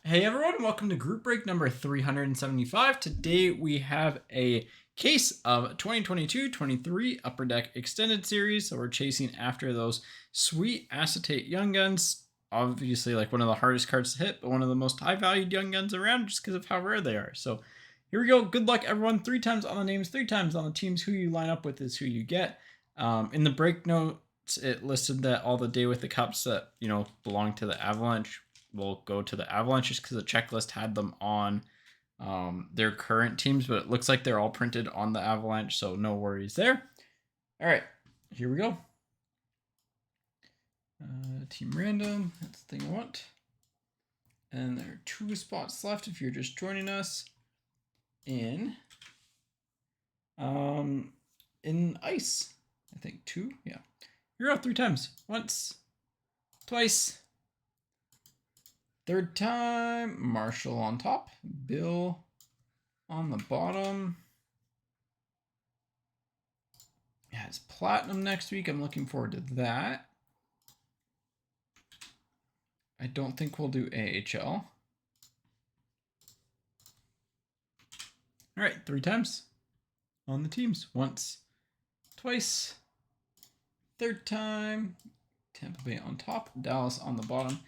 Hey everyone, welcome to group break number 375. Today we have a case of 2022-23 Upper Deck Extended Series. So we're chasing after those sweet acetate Young Guns. Obviously like one of the hardest cards to hit, but one of the most high valued Young Guns around just because of how rare they are. So here we go. Good luck everyone. 3 times on the names, 3 times on the teams. Who you line up with is who you get. In the break notes, it listed that all the Day with the Cups that, belong to the Avalanche will go to the Avalanche just because the checklist had them on their current teams, but it looks like they're all printed on the Avalanche, so no worries there. All right, here we go. Team random, that's the thing I want. And there are 2 spots left if you're just joining us in ice. I think 2, yeah. You're out 3 times. Once, twice, 3rd time. Marshall on top, Bill on the bottom. Yeah, it's platinum next week. I'm looking forward to that. I don't think we'll do AHL. All right, 3 times on the teams. Once, twice, 3rd time. Tampa Bay on top, Dallas on the bottom.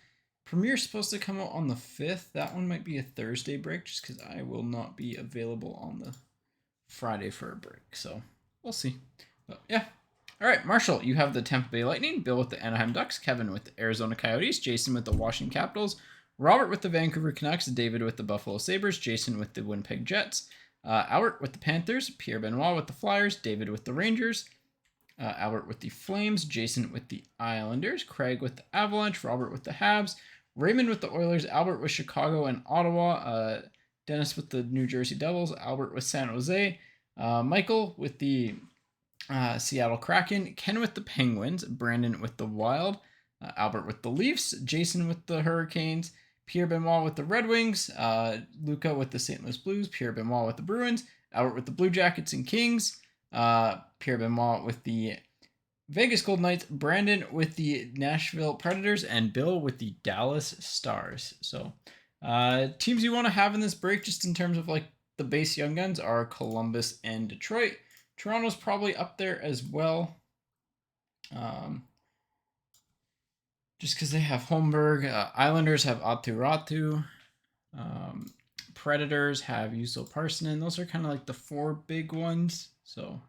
Premier's supposed to come out on the 5th. That one might be a Thursday break just because I will not be available on the Friday for a break. So we'll see. But yeah. All right, Marshall, you have the Tampa Bay Lightning, Bill with the Anaheim Ducks, Kevin with the Arizona Coyotes, Jason with the Washington Capitals, Robert with the Vancouver Canucks, David with the Buffalo Sabres, Jason with the Winnipeg Jets, Albert with the Panthers, Pierre Benoit with the Flyers, David with the Rangers, Albert with the Flames, Jason with the Islanders, Craig with the Avalanche, Robert with the Habs, Raymond with the Oilers, Albert with Chicago and Ottawa, Dennis with the New Jersey Devils, Albert with San Jose, Michael with the Seattle Kraken, Ken with the Penguins, Brandon with the Wild, Albert with the Leafs, Jason with the Hurricanes, Pierre Benoit with the Red Wings, Luca with the St. Louis Blues, Pierre Benoit with the Bruins, Albert with the Blue Jackets and Kings, Pierre Benoit with the Vegas Golden Knights, Brandon with the Nashville Predators, and Bill with the Dallas Stars. So teams you want to have in this break, just in terms of like the base Young Guns, are Columbus and Detroit. Toronto's probably up there as well. Just because they have Holmberg. Islanders have Atu Ratu. Predators have Juuso Parssinen. Those are kind of like the 4 big ones. So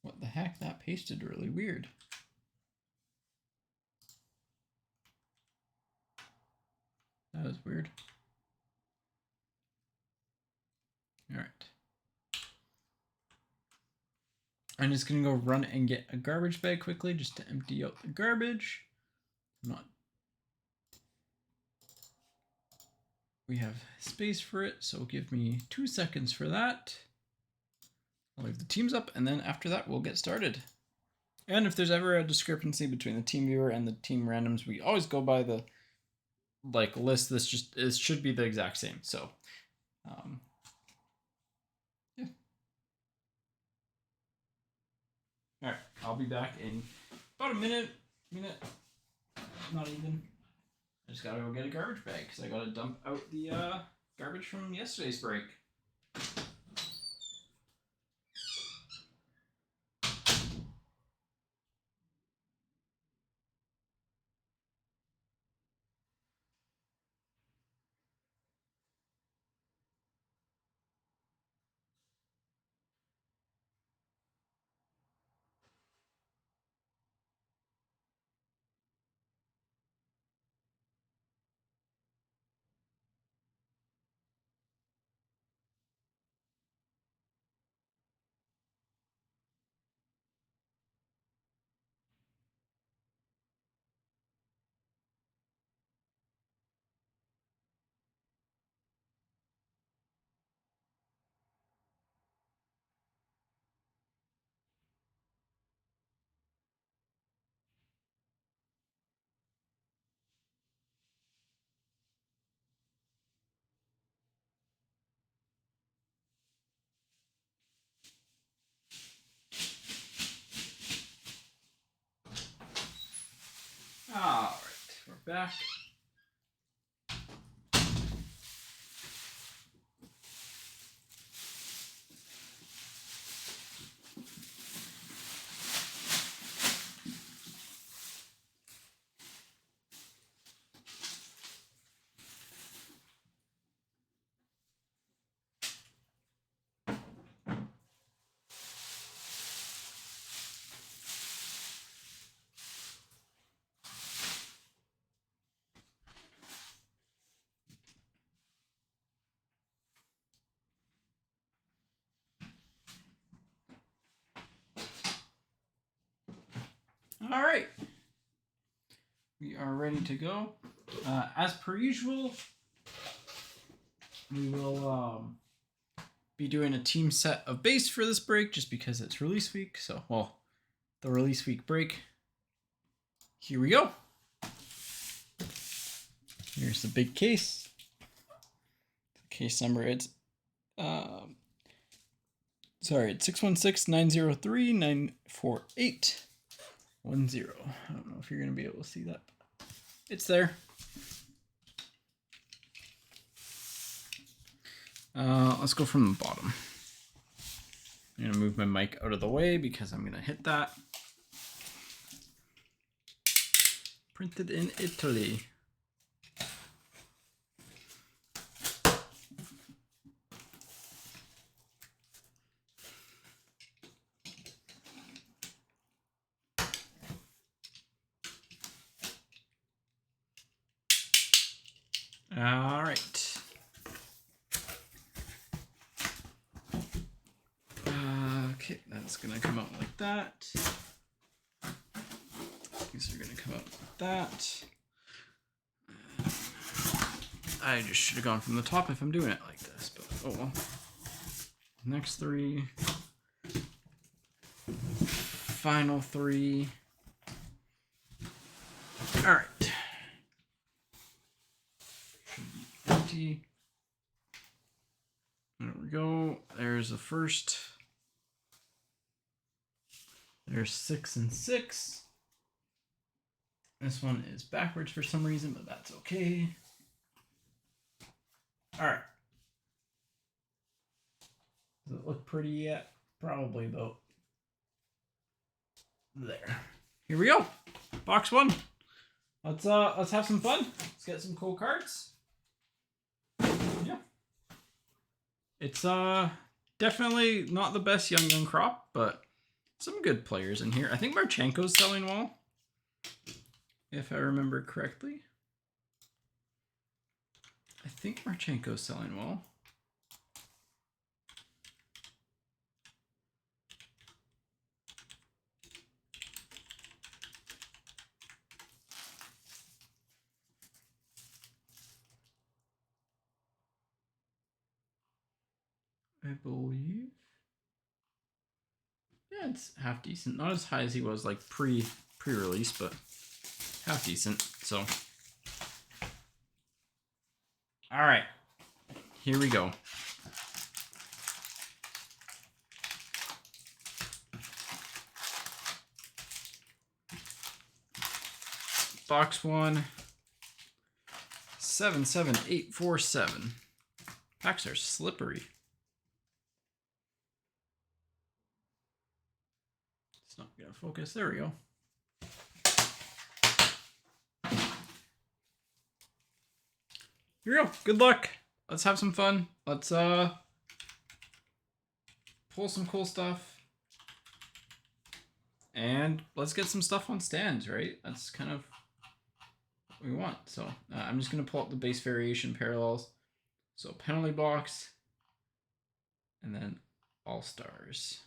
what the heck? That pasted really weird. That is weird. All right. I'm just going to go run and get a garbage bag quickly just to empty out the garbage. We have space for it, so give me 2 seconds for that. I'll leave the teams up, and then after that, we'll get started. And if there's ever a discrepancy between the team viewer and the team randoms, we always go by the list. This should be the exact same. So, yeah. All right, I'll be back in about a minute, not even. I just gotta go get a garbage bag because I gotta dump out the garbage from yesterday's break. back. All right, we are ready to go. As per usual, we will be doing a team set of base for this break just because it's release week. So, well, the release week break. Here we go. Here's the big case. The case number it's it's 616-903-94810. I don't know if you're gonna be able to see that. It's there. Let's go from the bottom. I'm gonna move my mic out of the way because I'm gonna hit that. Printed in Italy. All right. Okay, that's gonna come out like that. These are gonna come out like that. I just should have gone from the top if I'm doing it like this, but oh well. Next three. Final three. All right. Empty. There we go. There's the first. There's 6 and 6. This one is backwards for some reason, but that's okay. All right. Does it look pretty yet? Probably though. There. Here we go. Box 1. Let's have some fun. Let's get some cool cards. Yeah. It's definitely not the best young crop, but some good players in here. I think Marchenko's selling well, if I remember correctly. I think Marchenko's selling well. I believe. Yeah, it's half decent. Not as high as he was like pre-release, but half decent. So, all right, here we go. Box 1. 77847. Packs are slippery. It's not gonna focus. There we go. Here we go. Good luck. Let's have some fun. Let's pull some cool stuff. And let's get some stuff on stands, right? That's kind of what we want. So I'm just going to pull up the base variation parallels. So penalty box. And then all stars.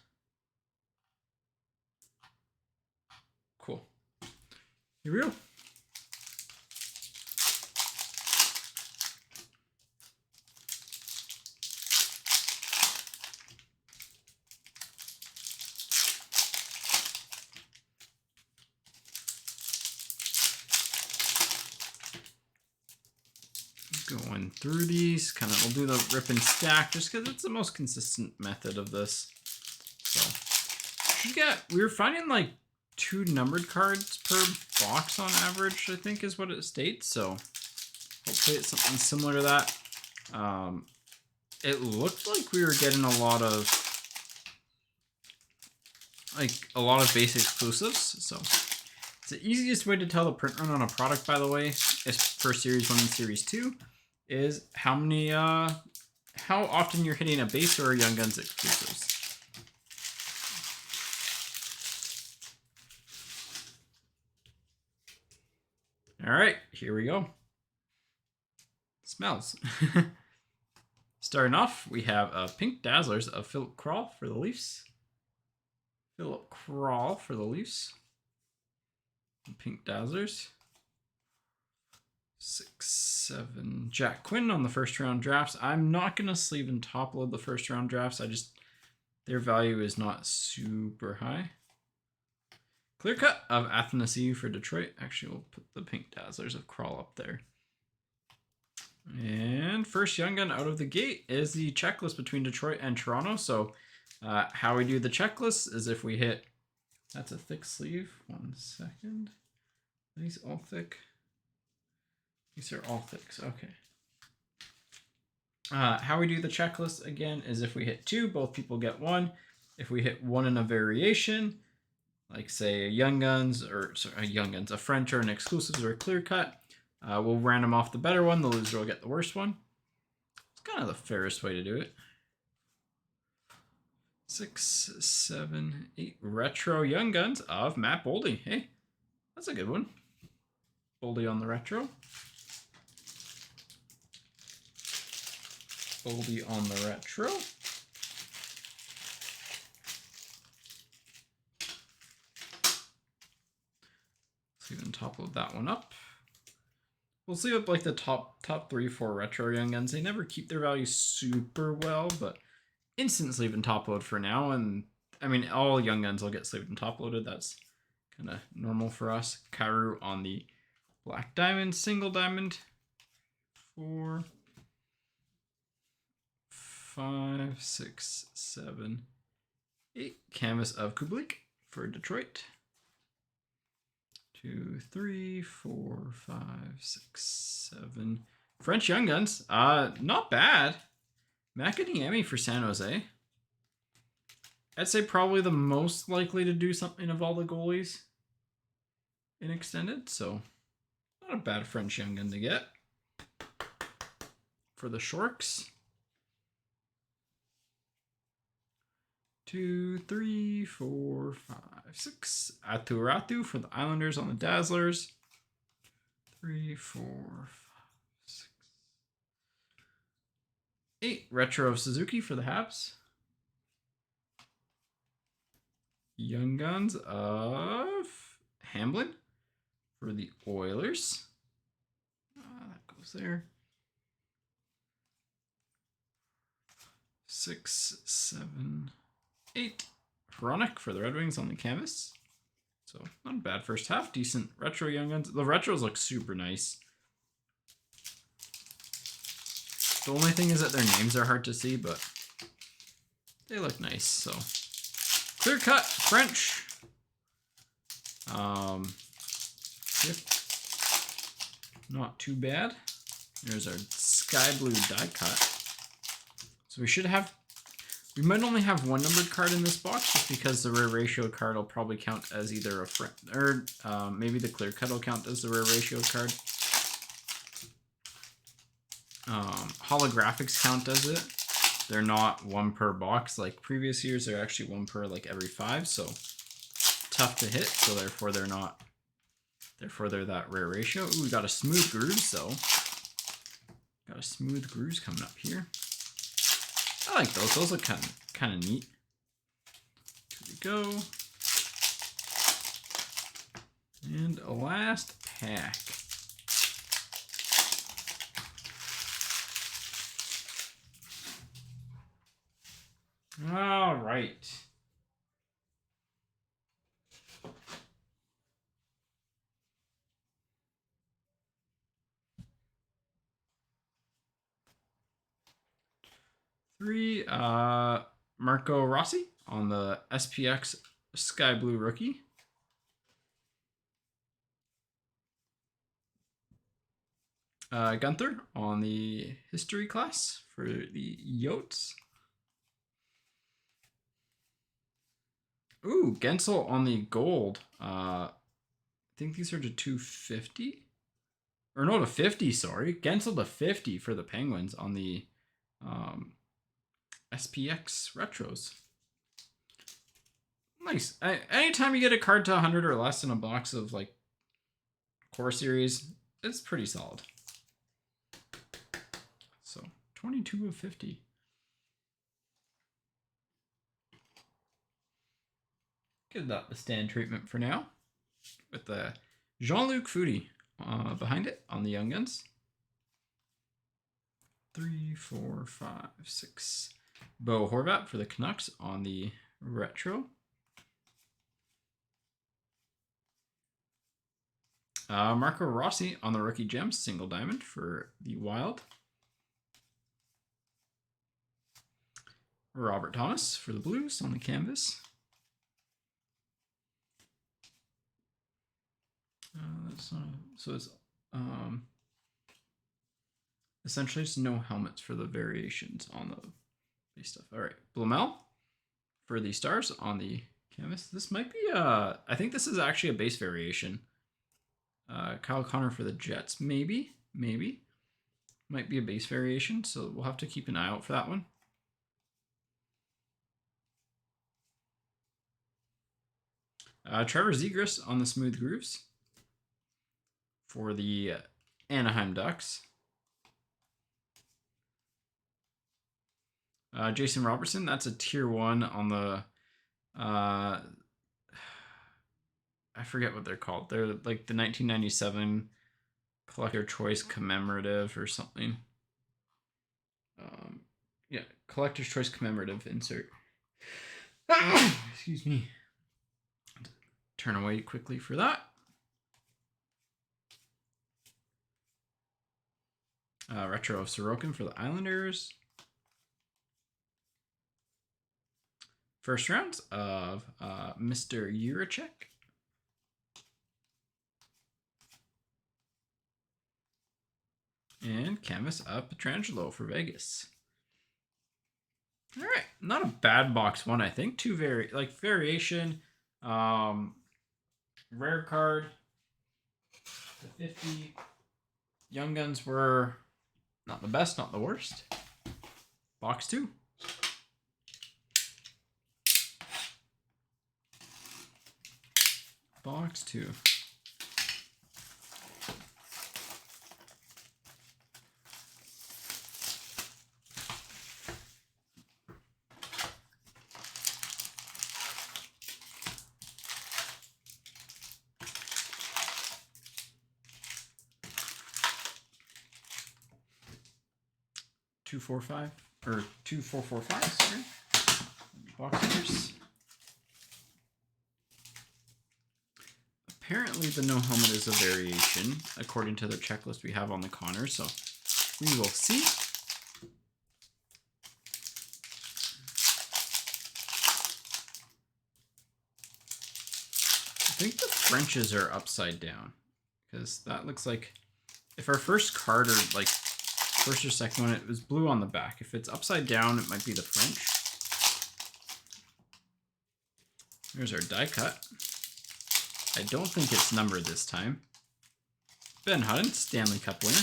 Cool. Here we go. Going through these, kind of, we'll do the rip and stack just because it's the most consistent method of this. So, we were finding like 2 numbered cards per box on average, I think is what it states. So hopefully it's something similar to that. It looked like we were getting a lot of base exclusives. So it's the easiest way to tell the print run on a product, by the way, is for Series 1 and Series 2, is how many, how often you're hitting a base or a Young Guns exclusives. All right, here we go. Smells. Starting off, we have Pink Dazzlers of Philip Kral for the Leafs. Philip Kral for the Leafs. Pink Dazzlers. 6, 7. Jack Quinn on the first round drafts. I'm not going to sleeve and top load the first round drafts. Their value is not super high. Clear cut of Athanasiou for Detroit. Actually, we'll put the Pink Dazzlers of Kral up there. And first Young Gun out of the gate is the checklist between Detroit and Toronto. So how we do the checklist is if we hit, that's a thick sleeve. 1 second. Are these all thick? These are all thicks. Okay. How we do the checklist again is if we hit 2, both people get 1. If we hit 1 in a variation, like say a Young Guns or sorry, a French or an exclusives or a clear cut, we'll random off the better one. The loser will get the worst one. It's kind of the fairest way to do it. 6, 7, 8 retro Young Guns of Matt Boldy. Hey, that's a good one. Boldy on the retro. Boldy on the retro. So even top load that one up. We'll see what like the top 3, 4 retro Young Guns. They never keep their value super well, but instant sleeve and top load for now. And I mean, all Young Guns will get sleeved and top loaded. That's kind of normal for us. Kairu on the black diamond, single diamond. 4, 5, 6, 7, 8. Canvas of Kublik for Detroit. 2, 3, 4, 5, 6, 7. French Young Guns. Not bad. Makaniemi for San Jose. I'd say probably the most likely to do something of all the goalies in extended. So not a bad French Young Gun to get. For the Sharks. 2, 3, 4, 5, 6. Aturatu for the Islanders on the Dazzlers. 3, 4, 5, 6. 8. Retro of Suzuki for the Habs. Young Guns of Hamblin for the Oilers. That goes there. 6, 7, 8. Chronic for the Red Wings on the canvas. So not a bad first half. Decent retro Young Guns. The retros look super nice. The only thing is that their names are hard to see, but they look nice. So clear cut French. Yep. Not too bad. There's our sky blue die cut. So we might only have 1 numbered card in this box just because the rare ratio card will probably count as either a friend or maybe the clear cut will count as the rare ratio card. Holographics count as it. They're not 1 per box like previous years. They're actually 1 per like every 5. So tough to hit. So therefore they're not. Therefore they're that rare ratio. Ooh, we got a smooth grooves though. Got a smooth grooves coming up here. I like those. Those look kind of neat. Here we go. And a last pack. All right. Three, Marco Rossi on the SPX Sky Blue Rookie. Gunther on the history class for the Yotes. Ooh, Gensel on the gold. I think these are to 250. Or no, to 50, sorry. Gensel to 50 for the Penguins on the SPX Retros. Nice. Anytime you get a card to 100 or less in a box of like core series, it's pretty solid. So 22 of 50. Give that the stand treatment for now. With the Jean-Luc Foudy behind it on the Young Guns. 3, 4, 5, 6. Bo Horvat for the Canucks on the retro. Marco Rossi on the rookie gems, single diamond for the Wild. Robert Thomas for the Blues on the canvas. So it's essentially just no helmets for the variations on the base stuff. All right, Blumel for the Stars on the canvas. This might be I think this is actually a base variation. Kyle Connor for the Jets, maybe. Might be a base variation, so we'll have to keep an eye out for that one. Trevor Zegras on the Smooth Grooves for the Anaheim Ducks. Jason Robertson, that's a tier 1 on the I forget what they're called. They're like the 1997 Collector Choice Commemorative or something. Yeah, Collector's Choice Commemorative insert. Excuse me. Turn away quickly for that. Retro of Sorokin for the Islanders. First rounds of Mr. Juracek. And canvas of Pietrangelo for Vegas. All right, not a bad box one, I think. Two variation, rare card to 50. Young Guns were not the best, not the worst. Box 2. Box 2. Two, 4, 5 or 2, 4, 4, 5. Sorry. Boxers. Apparently, the no helmet is a variation according to the checklist we have on the Connor, so we will see. I think the Frenches are upside down because that looks like if our first card or like first or second one, it was blue on the back. If it's upside down, it might be the French. Here's our die cut. I don't think it's numbered this time. Ben Hutton, Stanley Cup winner.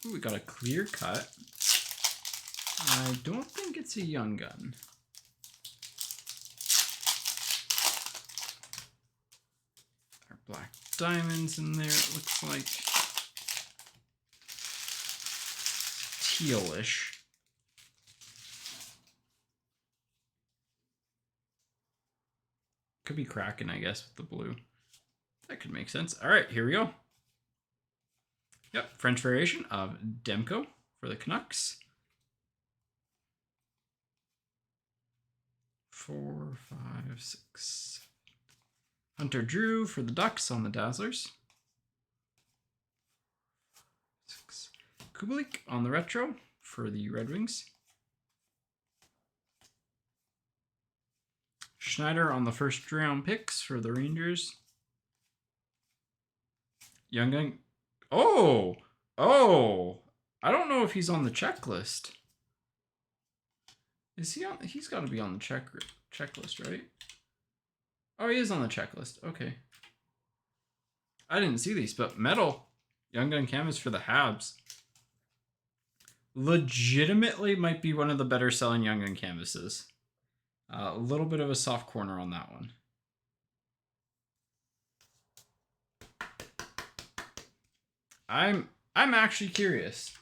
Ooh, we got a clear cut. I don't think it's a Young Gun. Our black diamonds in there, it looks like. Tealish. Could be Kraken, I guess, with the blue. That could make sense. All right, here we go. Yep, French variation of Demko for the Canucks. 4, 5, 6. Hunter Drew for the Ducks on the Dazzlers. 6. Kubalik on the retro for the Red Wings. Schneider on the first round picks for the Rangers. Young Gun. Oh! Oh! I don't know if he's on the checklist. Is he on? He's got to be on the checklist, right? Oh, he is on the checklist. Okay. I didn't see these, but metal. Young Gun canvas for the Habs. Legitimately might be one of the better selling Young Gun canvases. A little bit of a soft corner on that one. I'm actually curious.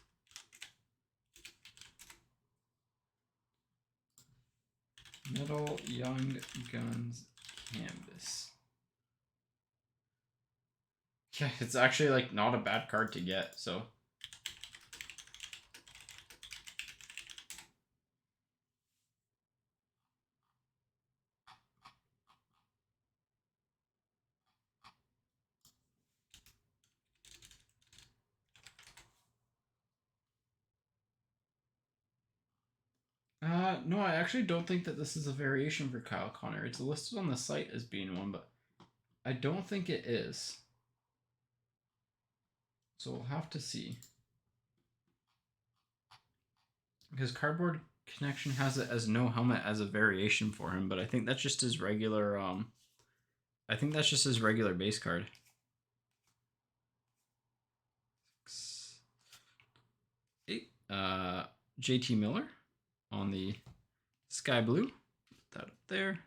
Metal Young Guns canvas. Yeah, it's actually like not a bad card to get, so. No, I actually don't think that this is a variation for Kyle Connor. It's listed on the site as being one, but I don't think it is. So we'll have to see. Because Cardboard Connection has it as no helmet as a variation for him, but I think that's just his regular, I think that's just his regular base card. JT Miller on the Sky Blue. Put that up there.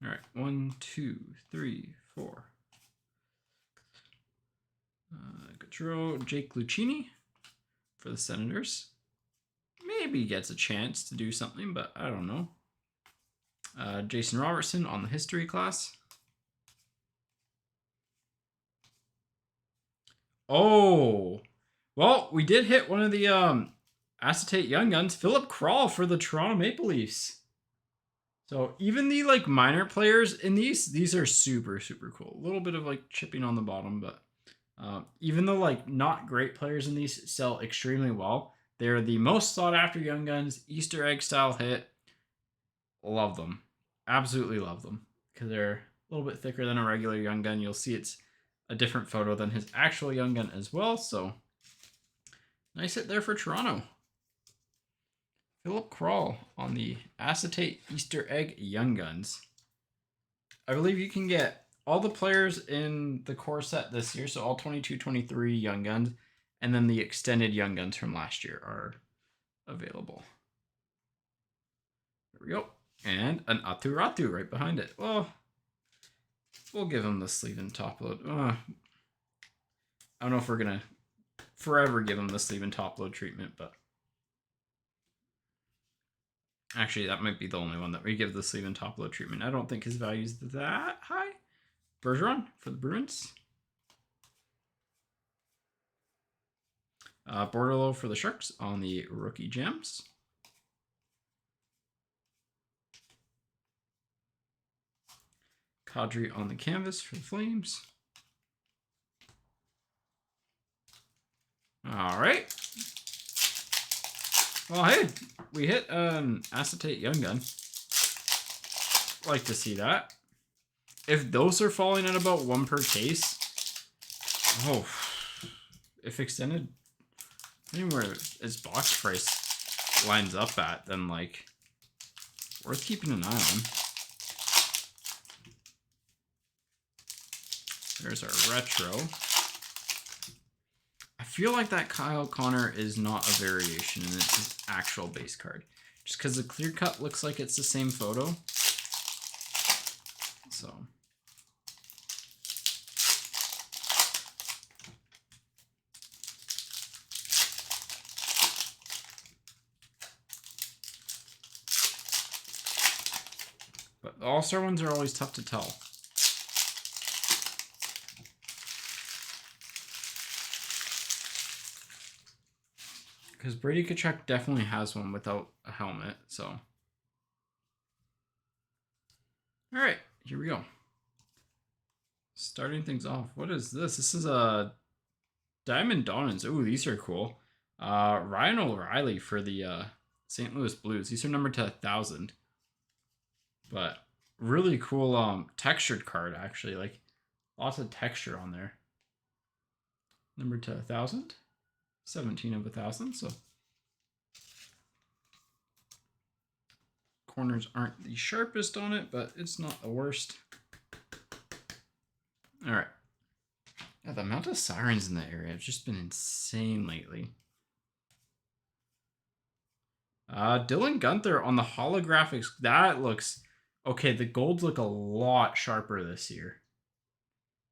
All right, 1, 2, 3, 4. Gaudreau, Jake Lucchini for the Senators. Maybe gets a chance to do something, but I don't know. Jason Robertson on the history class. Oh, well, we did hit one of the acetate Young Guns, Philip Kral for the Toronto Maple Leafs. So even the like minor players in these are super, super cool. A little bit of like chipping on the bottom, but even the like not great players in these sell extremely well. They're the most sought after Young Guns, Easter egg style hit. Love them. Absolutely love them. Because they're a little bit thicker than a regular Young Gun. You'll see it's a different photo than his actual Young Gun as well. So nice hit there for Toronto. Philip Kral on the acetate Easter egg Young Guns. I believe you can get all the players in the core set this year, so all 22-23 Young Guns, and then the extended Young Guns from last year are available. There we go. And an Atu Ratu right behind it. Well, we'll give him the sleeve and top load. I don't know if we're going to forever give him the sleeve and top load treatment, but actually, that might be the only one that we give the sleeve and top load treatment. I don't think his value is that high. Bergeron for the Bruins. Bordelot for the Sharks on the rookie gems. Kadri on the canvas for the Flames. All right. Well, hey, we hit an acetate Young Gun. Like to see that. If those are falling at about 1 per case, oh, if extended anywhere its box price lines up at, then like worth keeping an eye on. There's our retro. I feel like that Kyle Connor is not a variation and it's his actual base card. Just because the clear cut looks like it's the same photo. So. But the All-Star ones are always tough to tell. Because Brady Tkachuk definitely has one without a helmet, so. All right, here we go. Starting things off. What is this? This is a Diamond Donans. Ooh, these are cool. Ryan O'Reilly for the St. Louis Blues. These are numbered to 1,000. But really cool textured card, actually. Like, lots of texture on there. Number to 1,000. 17 of 1,000, so corners aren't the sharpest on it, but it's not the worst. All right. Yeah, the amount of sirens in the area have just been insane lately. Dylan Gunther on the holographics. That looks... Okay, the golds look a lot sharper this year.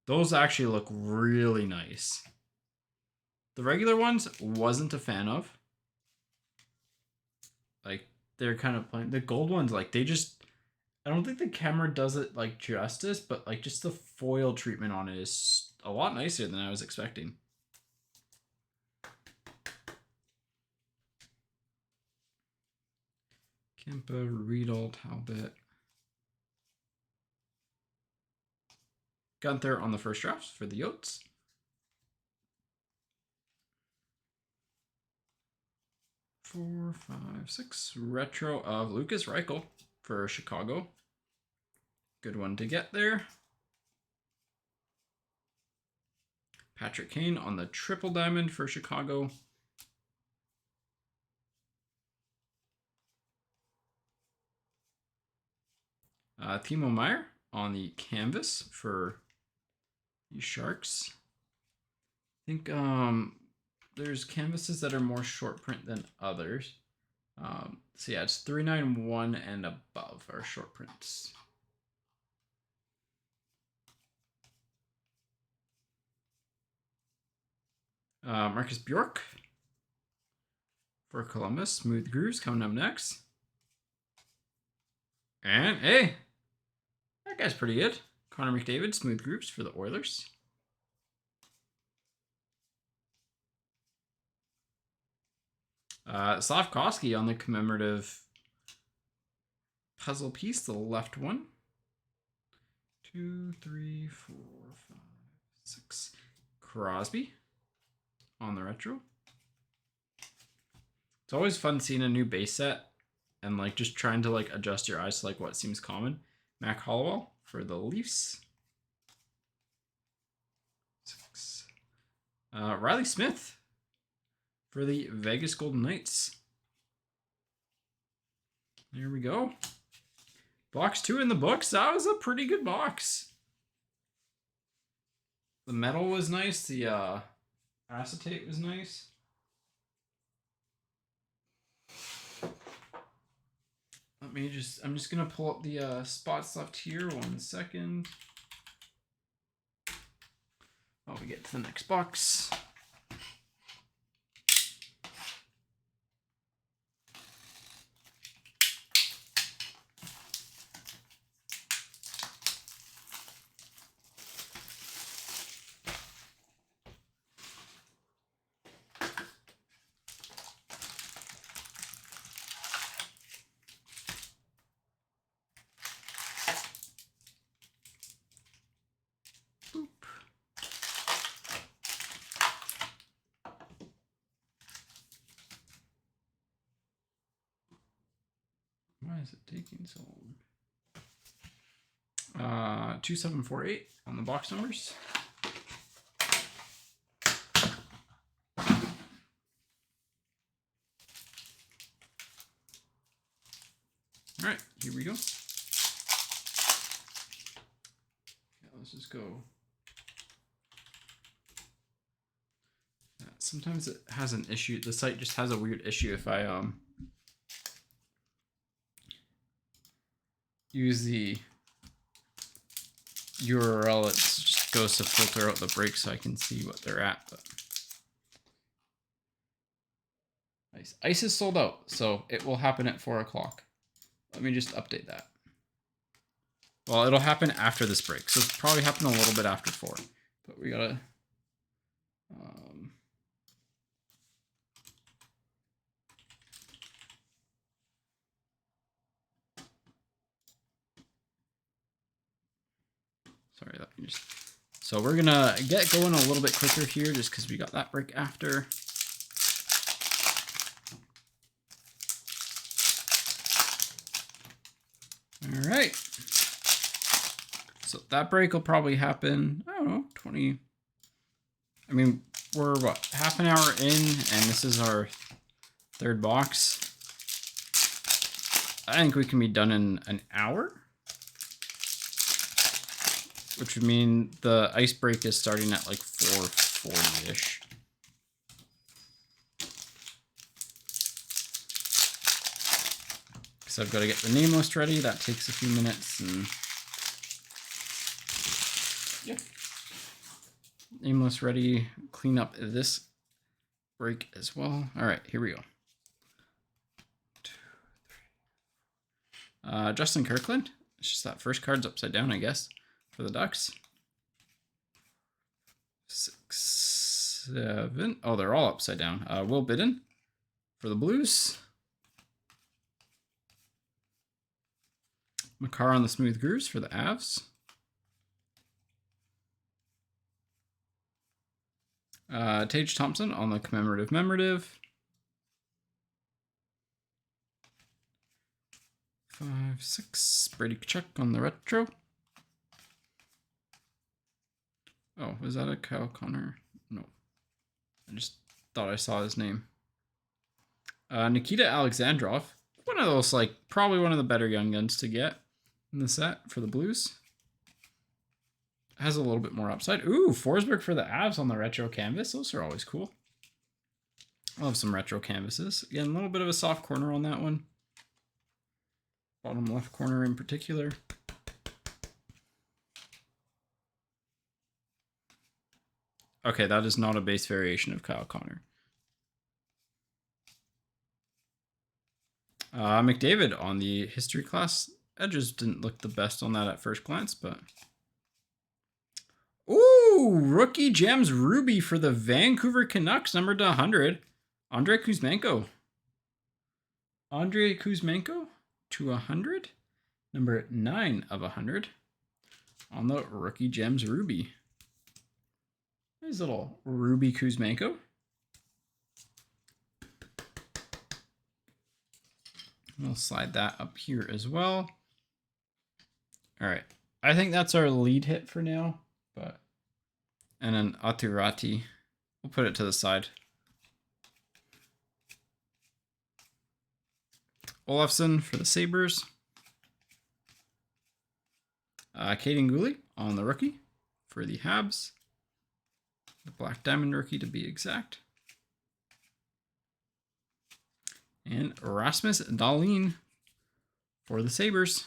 Those actually look really nice. The regular ones, wasn't a fan of. Like, they're kind of plain. The gold ones, like, they just... I don't think the camera does it, like, justice, but, like, just the foil treatment on it is a lot nicer than I was expecting. Kempa, Riedel, Talbot. Gunther on the first drafts for the Yotes. Four, five, six. Retro of Lucas Reichel for Chicago. Good one to get there. Patrick Kane on the triple diamond for Chicago. Timo Meyer on the canvas for the Sharks. I think there's canvases that are more short print than others. So yeah, it's 391 and above are short prints. Marcus Bjork for Columbus. Smooth Grooves coming up next. And hey, that guy's pretty good. Connor McDavid, Smooth Grooves for the Oilers. Slavkovsky on the commemorative puzzle piece, the left one. 2, 3, 4, 5, 6. Crosby on the retro. It's always fun seeing a new base set and like just trying to like adjust your eyes to like what seems common. Mac Hollowell for the Leafs. 6. Riley Smith for the Vegas Golden Knights. There we go. Box 2 in the books. That was a pretty good box. The metal was nice. The acetate was nice. I'm just gonna pull up the spots left here. 1 second. While we get to the next box. Why is it taking so long? 2748 on the box numbers. All right, here we go. Yeah, let's just go. Sometimes it has an issue. The site just has a weird issue if I use the URL. It just goes to filter out the break so I can see what they're at. But ice is sold out, so it will happen at 4 o'clock. Let me just update that. Well, it'll happen after this break, so it's probably happen a little bit after 4. But we gotta. Sorry, that just. So we're gonna get going a little bit quicker here, just because we got that break after. All All right. So that break will probably happen, I don't know, 20. I mean, we're what, half an hour in, and this is our third box. I think we can be done in an hour, which would mean the ice break is starting at like 4:40-ish. So I've got to get the name list ready. That takes a few minutes, and yeah. Name list ready. Clean up this break as well. All right, here we go. 2, 3. Justin Kirkland. It's just that first card's upside down, I guess, for the Ducks. 6, 7. Oh, they're all upside down. Will Bidden for the Blues. Makar on the Smooth Grooves for the Avs. Tage Thompson on the Commemorative. 5, 6. Brady Tkachuk on the Retro. Oh, was that a Kyle Connor? No. I just thought I saw his name. Nikita Alexandrov. One of those, like, probably one of the better young guns to get in the set for the Blues. Has a little bit more upside. Ooh, Forsberg for the Avs on the retro canvas. Those are always cool. I love some retro canvases. Again, a little bit of a soft corner on that one. Bottom left corner in particular. Okay, that is not a base variation of Kyle Connor. McDavid on the history class. Edges didn't look the best on that at first glance, but... Ooh, rookie gems Ruby for the Vancouver Canucks, numbered to 100. Andrei Kuzmenko. Andrei Kuzmenko to 100. Number 9 of 100 on the rookie gems Ruby. Nice little Ruby Kuzmenko. We'll slide that up here as well. All right. I think that's our lead hit for now, but and then Aturati. We'll put it to the side. Olafson for the Sabres. Caden Gooley on the rookie for the Habs. The Black Diamond rookie to be exact. And Rasmus Dahlin for the Sabres.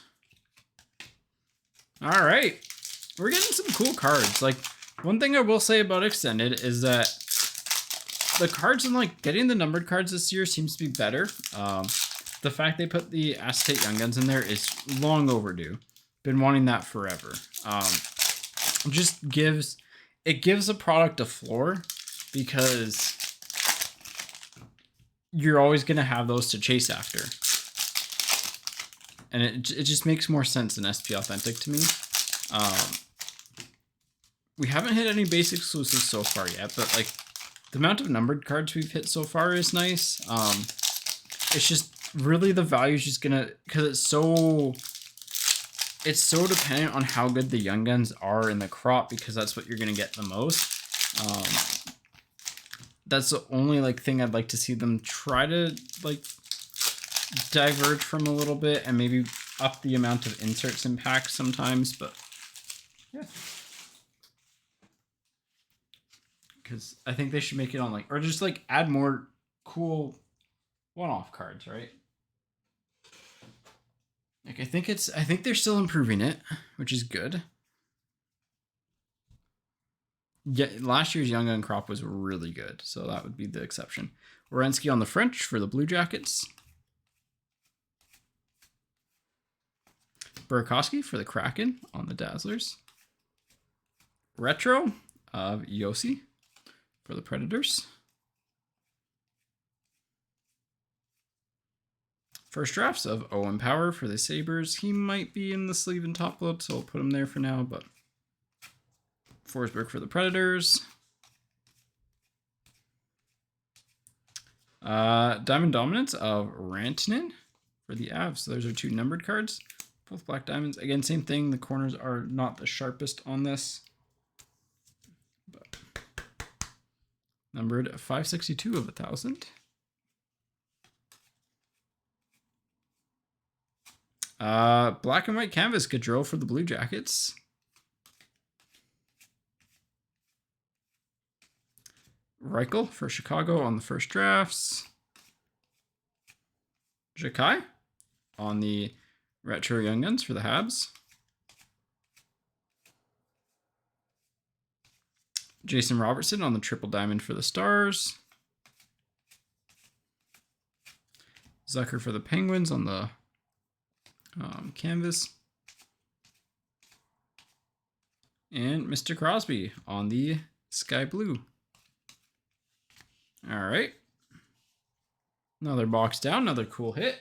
All right. We're getting some cool cards. Like, one thing I will say about Extended is that the cards and like getting the numbered cards this year seems to be better. The fact they put the Acetate Young Guns in there is long overdue. Been wanting that forever. Just gives a product a floor because you're always going to have those to chase after. And it just makes more sense than SP Authentic to me. We haven't hit any base exclusives so far yet, but like the amount of numbered cards we've hit so far is nice. It's just really the value is just gonna, because it's so dependent on how good the young guns are in the crop, because that's what you're gonna get the most. That's the only like thing I'd like to see them try to like diverge from a little bit and maybe up the amount of inserts in packs sometimes, but yeah. Because I think they should make it on like, or just like add more cool one-off cards, right? Like I think they're still improving it, which is good. Yeah, last year's Young Gun crop was really good, so that would be the exception. Werenski on the French for the Blue Jackets. Burakovsky for the Kraken on the Dazzlers. Retro of Yossi for the Predators. First drafts of Owen Power for the Sabres. He might be in the sleeve and top load, so I'll put him there for now, but Forsberg for the Predators. Diamond Dominance of Rantanen for the Avs. So those are 2 numbered cards. Both black diamonds. Again, same thing. The corners are not the sharpest on this. But numbered 562 of 1,000. Black and white canvas, Gaudreau for the Blue Jackets. Reichel for Chicago on the first drafts. Jakai on the Retro Young Guns for the Habs. Jason Robertson on the Triple Diamond for the Stars. Zucker for the Penguins on the canvas. And Mr. Crosby on the Sky Blue. All right. Another box down, another cool hit.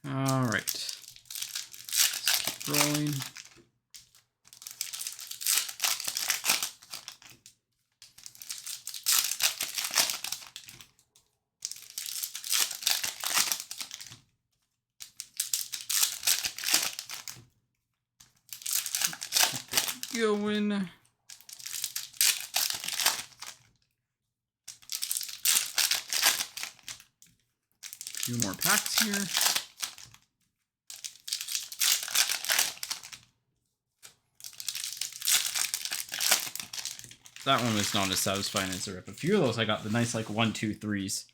All right. Let's keep rolling. Going. A few more packs here. That one was not as satisfying as the rip. A few of those I got the nice like 1, 2, 3s.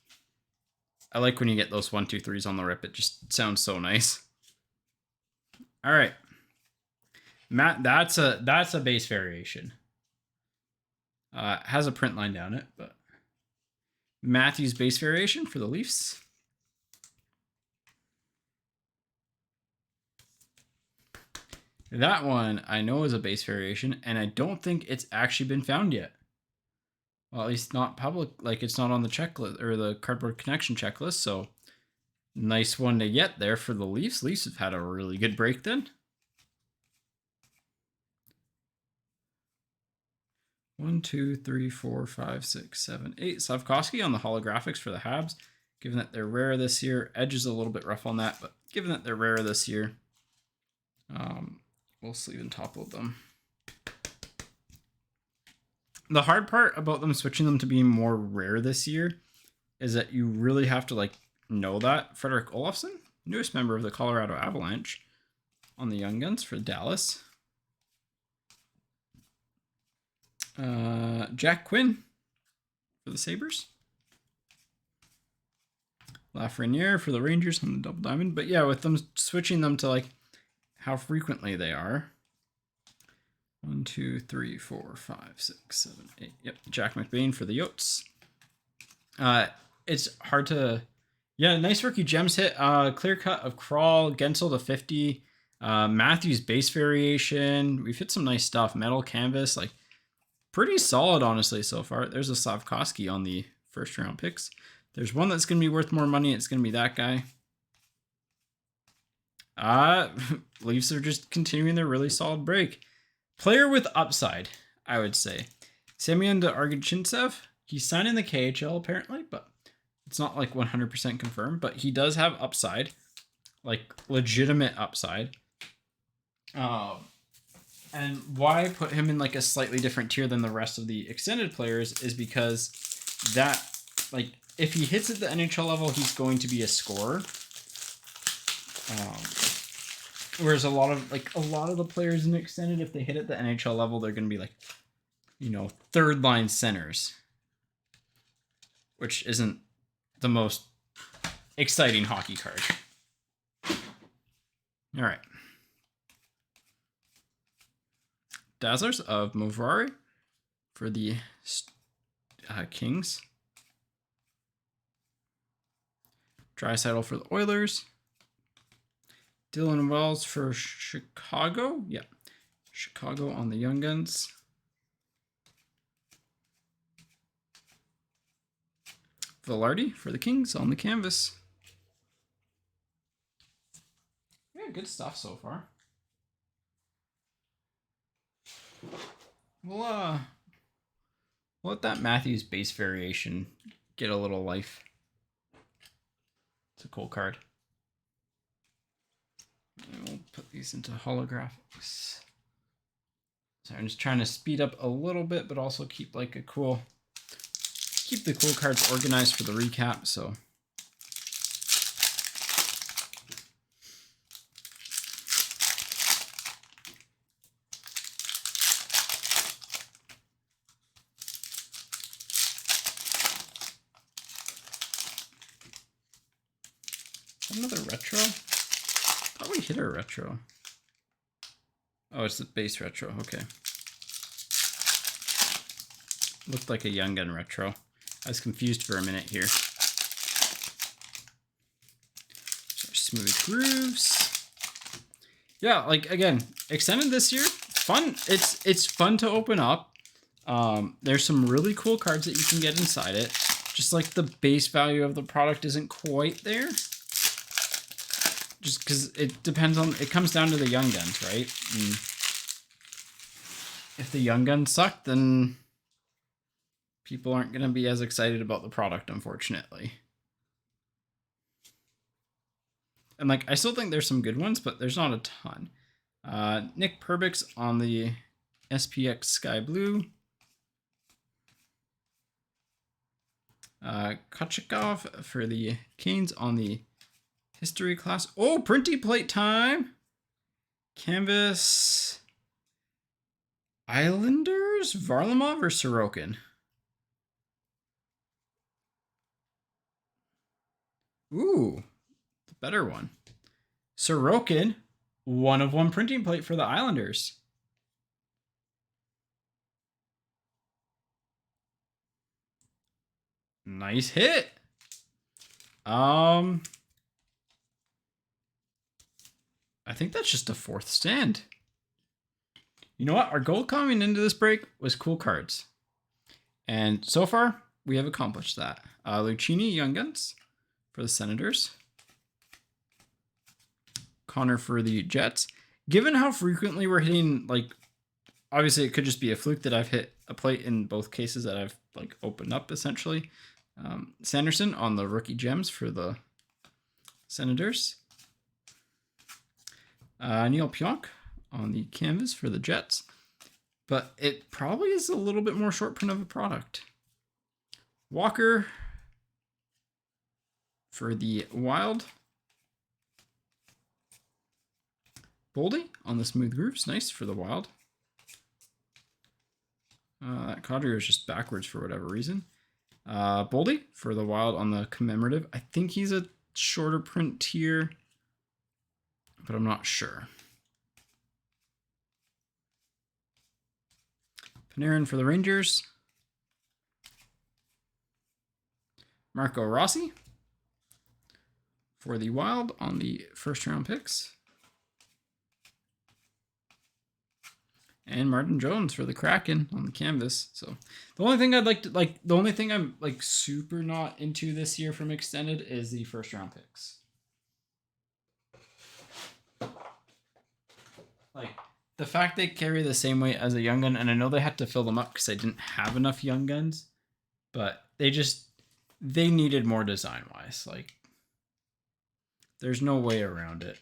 I like when you get those 1, 2, 3s on the rip. It just sounds so nice. All right. Matt, that's a base variation. Has a print line down it, but Matthews base variation for the Leafs. That one I know is a base variation, and I don't think it's actually been found yet. Well, at least not public, like it's not on the checklist or the Cardboard Connection checklist. So nice one to get there for the Leafs. Leafs have had a really good break then. 1, 2, 3, 4, 5, 6, 7, 8. Slavkovsky on the holographics for the Habs. Given that they're rare this year, Edge is a little bit rough on that, but given that they're rare this year, we'll sleeve and topload them. The hard part about them switching them to being more rare this year is that you really have to like know that. Frederick Olofsson, newest member of the Colorado Avalanche on the Young Guns for Dallas. Jack Quinn for the Sabres. Lafreniere for the Rangers on the Double Diamond. But yeah, with them switching them to like how frequently they are. 1, 2, 3, 4, 5, 6, 7, 8. Yep, Jack McBain for the Yotes. It's hard to... Yeah, nice rookie gems hit. Clear cut of Crawl, Gensel to 50. Matthews base variation. We've hit some nice stuff. Metal canvas, like pretty solid, honestly, so far. There's a Slavkovsky on the first round picks. There's one that's going to be worth more money. It's going to be that guy. Leafs are just continuing their really solid break. Player with upside, I would say. Semyon Argachintsev. He's signed in the KHL apparently, but it's not like 100% confirmed. But he does have upside, like legitimate upside. And why I put him in like a slightly different tier than the rest of the extended players is because that, like, if he hits at the NHL level, he's going to be a scorer. Whereas a lot of the players in extended, if they hit at the NHL level, they're going to be like you know, third line centers, which isn't the most exciting hockey card. All right. Dazzlers of Movari for the Kings. Draisaitl for the Oilers. Dylan Wells for Chicago. Yeah. Chicago on the Young Guns. Velarde for the Kings on the canvas. Yeah, good stuff so far. We'll let that Matthews base variation get a little life. It's a cool card. And we'll put these into holographics. So I'm just trying to speed up a little bit, but also keep like a cool, keep the cool cards organized for the recap. So another retro. Thought we hit a retro. Oh, it's the base retro. Okay. Looked like a Young Gun retro. I was confused for a minute here. Smooth grooves. Yeah, like again, extended this year. Fun. It's fun to open up. There's some really cool cards that you can get inside it. Just like the base value of the product isn't quite there. Just because it depends on, it comes down to the Young Guns, right? And if the Young Guns suck, then people aren't going to be as excited about the product, unfortunately. And like, I still think there's some good ones, but there's not a ton. Nick Perbix on the SPX Sky Blue. Kochikov for the Canes on the History class. Oh, printy plate time. Canvas. Islanders? Varlamov or Sorokin? Ooh, the better one. Sorokin, 1/1 printing plate for the Islanders. Nice hit. I think that's just a 4th stand. You know what? Our goal coming into this break was cool cards. And so far, we have accomplished that. Lucchini, Young Guns for the Senators. Connor for the Jets. Given how frequently we're hitting, like, obviously it could just be a fluke that I've hit a plate in both cases that I've, like, opened up, essentially. Sanderson on the Rookie Gems for the Senators. Neil Pionk on the canvas for the Jets. But it probably is a little bit more short print of a product. Walker for the Wild. Boldy on the Smooth Grooves. Nice for the Wild. That Cadre is just backwards for whatever reason. Boldy for the Wild on the Commemorative. I think he's a shorter print tier, but I'm not sure. Panarin for the Rangers. Marco Rossi for the Wild on the 1st round picks. And Martin Jones for the Kraken on the canvas. So the only thing I'd like to, like, the only thing I'm like super not into this year from extended is the 1st round picks. Like, the fact they carry the same weight as a Young Gun, and I know they had to fill them up because I didn't have enough Young Guns, but they needed more design-wise. Like, there's no way around it.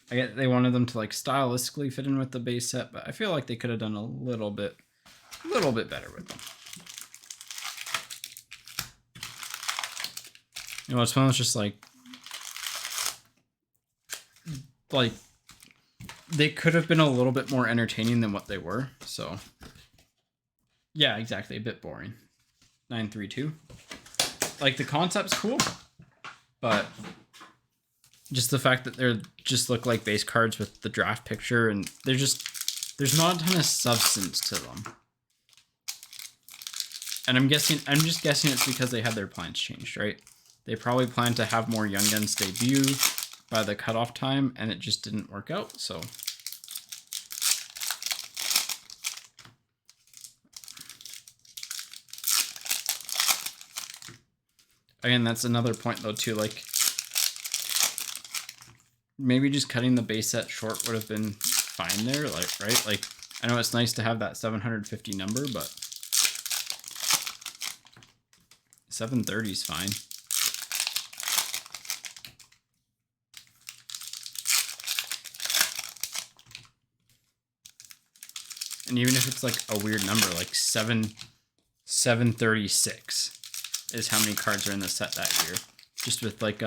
I get they wanted them to like stylistically fit in with the base set, but I feel like they could have done a little bit better with them. You know, it's one that's just like they could have been a little bit more entertaining than what they were. So yeah, exactly. A bit boring. 932. Like the concept's cool, but just the fact that they're just look like base cards with the draft picture, and there's not a ton of substance to them. And I'm just guessing it's because they had their plans changed, right? They probably planned to have more Young Guns debut by the cutoff time, and it just didn't work out, so. Again, that's another point though too, like maybe just cutting the base set short would have been fine there, like, right? Like, I know it's nice to have that 750 number, but 730 is fine. And even if it's like a weird number, like 736 is how many cards are in the set that year. Just with like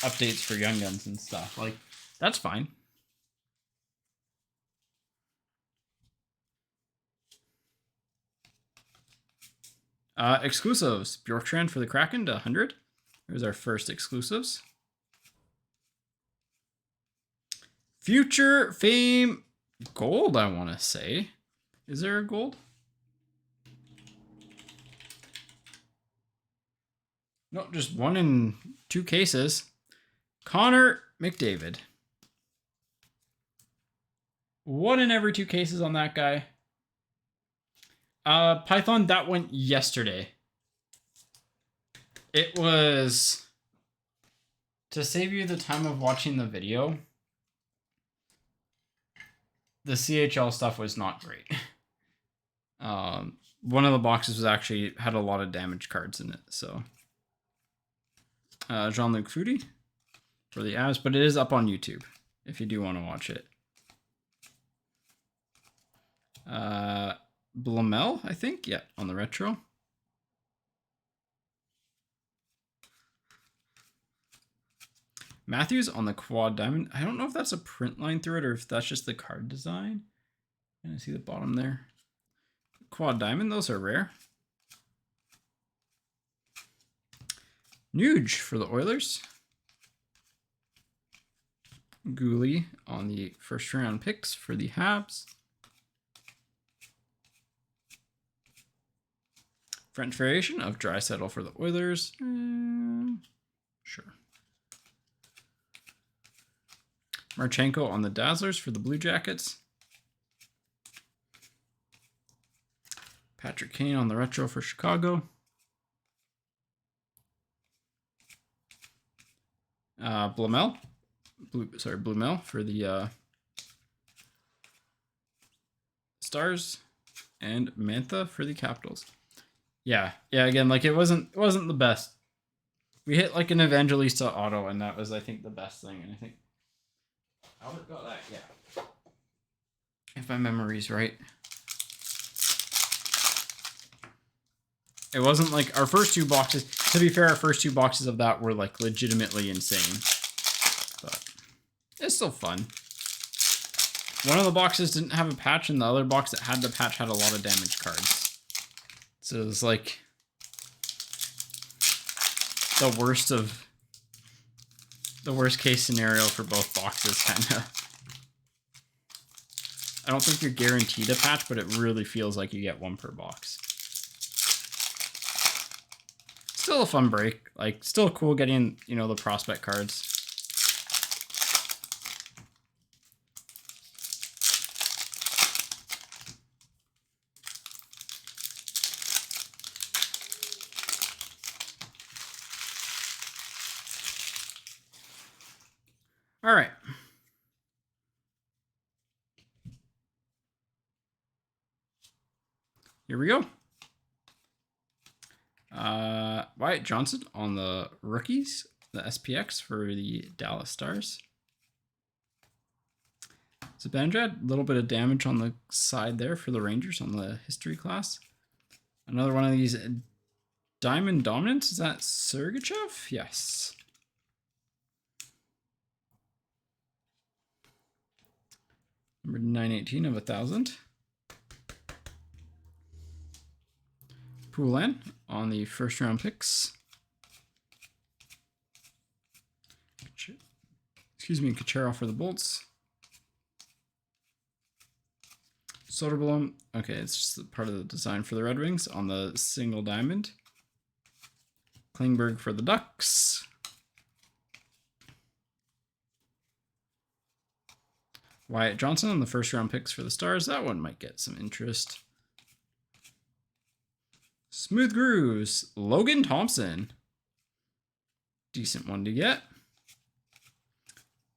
updates for Young Guns and stuff. Like, that's fine. Exclusives. Bjorkstrand for the Kraken to 100. There's our first exclusives. Future Fame Gold, I want to say. Is there a gold? No, just one in 2 cases. Connor McDavid. 1 in every 2 cases on that guy. Python, that went yesterday. It was, to save you the time of watching the video, the CHL stuff was not great. One of the boxes was actually had a lot of damage cards in it, so. Jean-Luc Foudy for the Avs, but it is up on YouTube if you do want to watch it. Blumel, I think, yeah, on the retro. Matthews on the quad diamond. I don't know if that's a print line through it or if that's just the card design. And I see the bottom there. Quad diamond, those are rare. Nuge for the Oilers. Gooley on the first round picks for the Habs. French variation of Draisaitl for the Oilers. Sure. Marchenko on the Dazzlers for the Blue Jackets. Patrick Kane on the retro for Chicago. Blumel for the Stars, and Mantha for the Capitals. Yeah, again, like it wasn't the best. We hit like an Evangelista auto, and that was, I think, the best thing. And I think Albert got that, yeah. If my memory's right. It wasn't like our first 2 boxes. To be fair, our first 2 boxes of that were like legitimately insane. But it's still fun. One of the boxes didn't have a patch, and the other box that had the patch had a lot of damage cards. So it was like the worst case scenario for both boxes, kind of. I don't think you're guaranteed a patch, but it really feels like you get 1 per box. Still a fun break. Like, still cool getting, you know, the prospect cards. All right. Here we go. Wyatt Johnson on the rookies, the SPX for the Dallas Stars. Zibanejad, a little bit of damage on the side there for the Rangers on the history class. Another one of these Diamond Dominance. Is that Sergachev? Yes. Number 918 of 1,000. Poulin on the first round picks. Excuse me, Kucherov for the Bolts. Soderblom. Okay, it's just part of the design for the Red Wings on the single diamond. Klingberg for the Ducks. Wyatt Johnson on the first round picks for the Stars. That one might get some interest. Smooth Grooves. Logan Thompson. Decent one to get.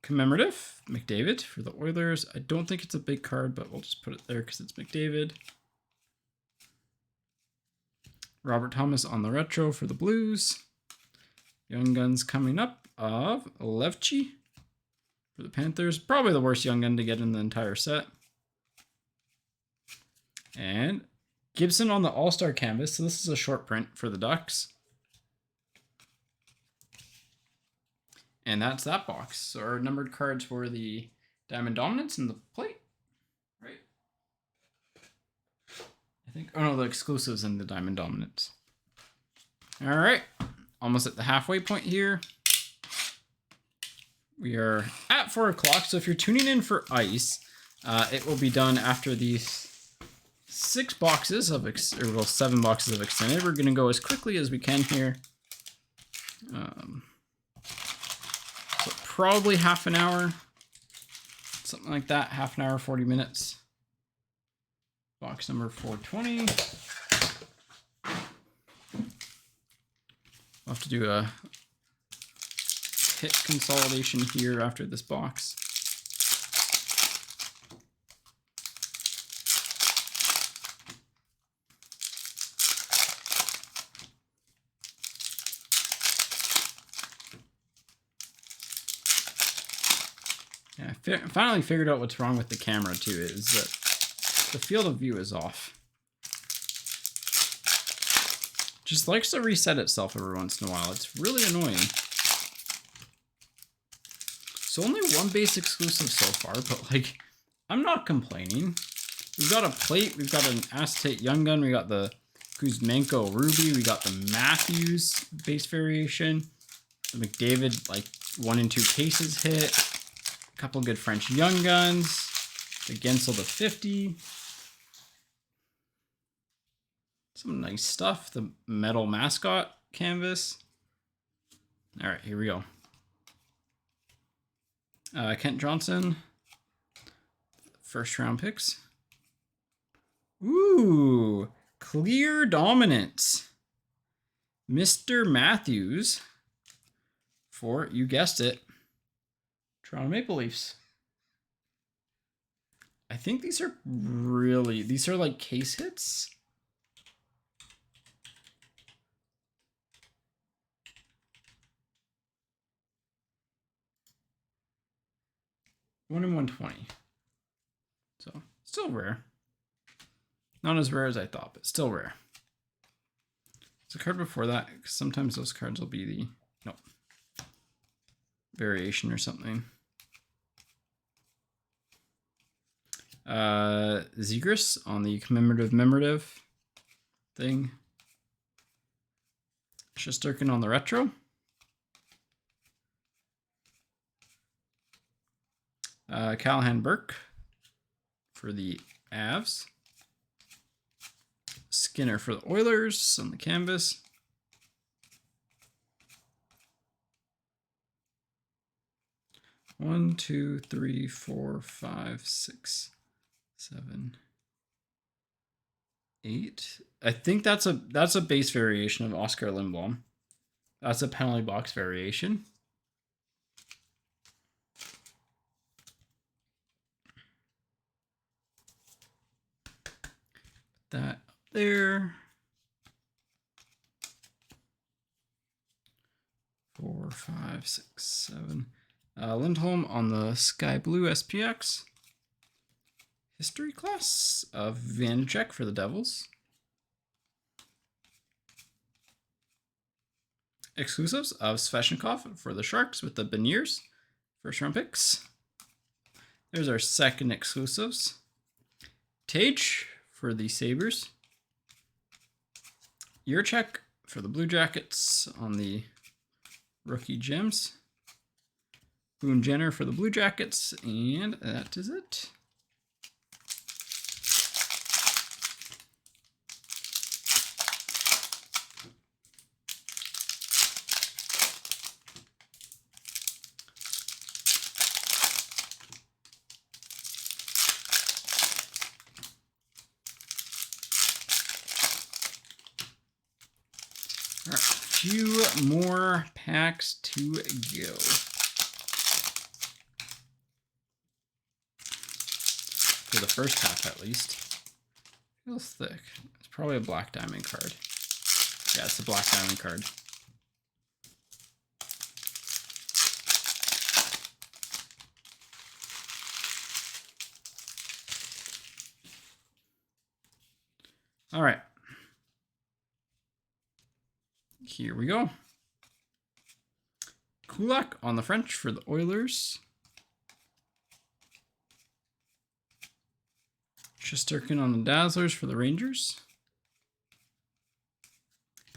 Commemorative. McDavid for the Oilers. I don't think it's a big card, but we'll just put it there because it's McDavid. Robert Thomas on the retro for the Blues. Young Guns coming up of Levchi for the Panthers. Probably the worst Young Gun to get in the entire set. And Gibson on the All-Star canvas. So this is a short print for the Ducks. And that's that box. So our numbered cards were the Diamond Dominance and the plate, right? I think, oh no, the exclusives and the Diamond Dominance. All right, almost at the halfway point here. We are at 4 o'clock, so if you're tuning in for ice, it will be done after these 6 boxes of, 7 boxes of extended. We're gonna go as quickly as we can here. So probably half an hour, something like that, half an hour, 40 minutes. Box number 420. I'll have to do a hit consolidation here after this box. Yeah, I finally figured out what's wrong with the camera too, is that the field of view is off. Just likes to reset itself every once in a while. It's really annoying. So only one base exclusive so far, but like, I'm not complaining. We've got a plate, we've got an acetate Young Gun, we got the Kuzmenko Ruby, we got the Matthews base variation, the McDavid like 1 in 2 cases hit, a couple good French Young Guns, the Gensel to 50. Some nice stuff. The metal mascot canvas. All right, here we go. Kent Johnson. First round picks. Ooh, clear dominance. Mr. Matthews for, you guessed it, Toronto Maple Leafs. I think these are like case hits. One in 120. So still rare. Not as rare as I thought, but still rare. There's a card before that, because sometimes those cards will be the variation or something. Zegras on the commemorative thing. Shesterkin on the retro. Callahan Burke for the Avs. Skinner for the Oilers on the canvas. One, two, three, 4, 5, 6, 7, 8. I think that's a base variation of Oscar Lindblom. That's a penalty box variation. That there. 4, 5, 6, 7. Lindholm on the Sky Blue SPX. History class of Vanacek for the Devils. exclusives of Sveshnikov for the Sharks with the Beniers, first round picks. There's our second exclusives. Tage for the Sabres. Yurchek for the Blue Jackets on the rookie gems. Boone Jenner for the Blue Jackets, and that is it. All right, a few more packs to go. For the first half, at least. Feels thick. It's probably a black diamond card. Yeah, it's a black diamond card. All right. Here we go. Kulak on the French for the Oilers. Shesterkin on the Dazzlers for the Rangers.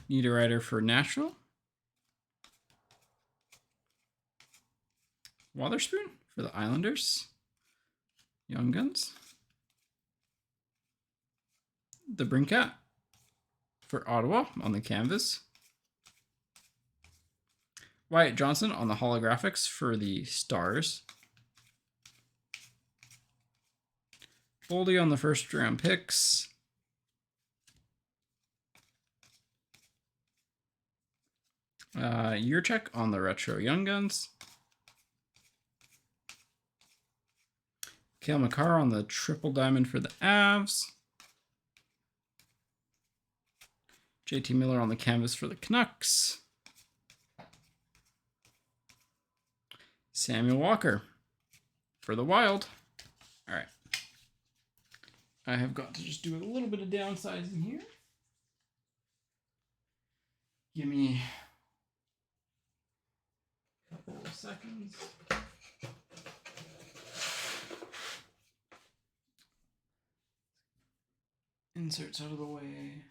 Niederreiter for Nashville. Wotherspoon for the Islanders. Young Guns. The Brinkat for Ottawa on the canvas. Wyatt Johnson on the holographics for the Stars. Boldy on the first round picks. Yurchek on the retro Young Guns. Cale Makar on the triple diamond for the Avs. JT Miller on the canvas for the Canucks. Samuel Walker for the Wild. All right. I have got to just do a little bit of downsizing here. Give me a couple of seconds. Inserts out of the way.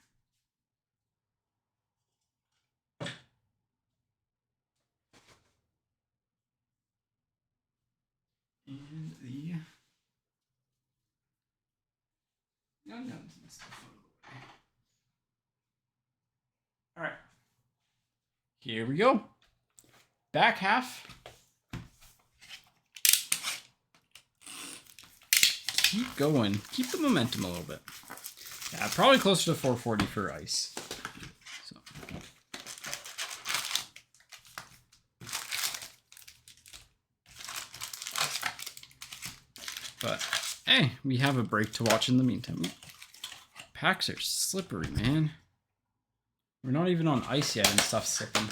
And the Young Guns and stuff out of the way. All right. Here we go. Back half. Keep going. Keep the momentum a little bit. Yeah, probably closer to 440 for ice. So. But hey, we have a break to watch in the meantime. Packs are slippery, man. We're not even on ice yet and stuff's slipping.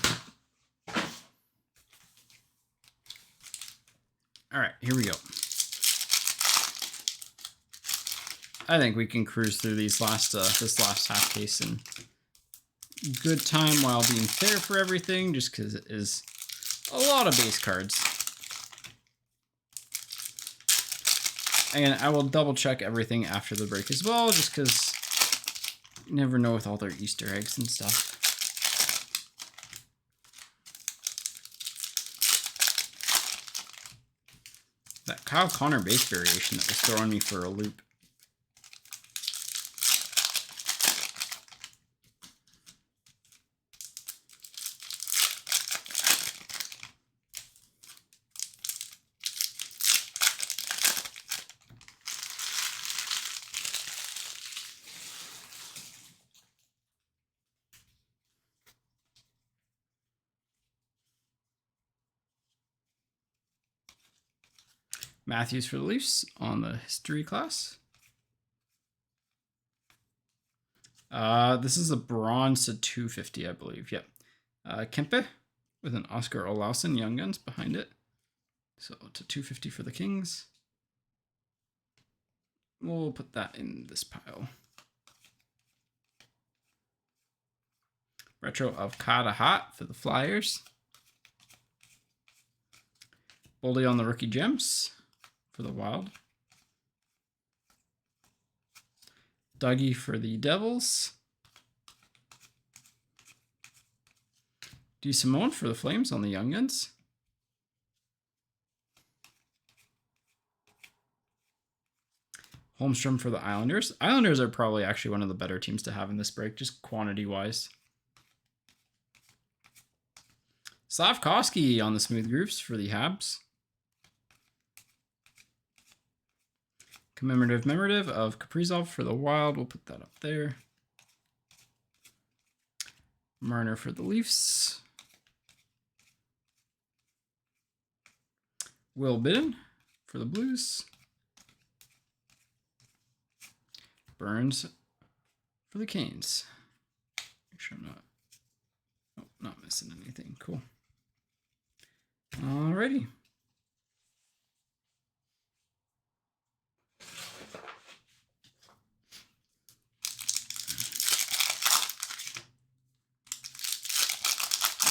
All right, here we go. I think we can cruise through these this last half case in good time while being fair for everything, just because it is a lot of base cards. And I will double check everything after the break as well, just because you never know with all their Easter eggs and stuff. That Kyle Connor base variation that was throwing me for a loop. Matthews for the Leafs on the history class. This is a bronze to 250, I believe. Yep. Kempe with an Oscar Olausson Young Guns behind it. So to 250 for the Kings. We'll put that in this pile. Retro of Kata Hot for the Flyers. Boldy on the rookie gems for the Wild. Dougie for the Devils. DeSimone for the Flames on the Young Guns. Holmstrom for the Islanders. Islanders are probably actually one of the better teams to have in this break, just quantity-wise. Slavkovsky on the Smooth Grooves for the Habs. Commemorative of Kaprizov for the Wild. We'll put that up there. Marner for the Leafs. Will Bidden for the Blues. Burns for the Canes. Make sure I'm not missing anything. Cool. Alrighty.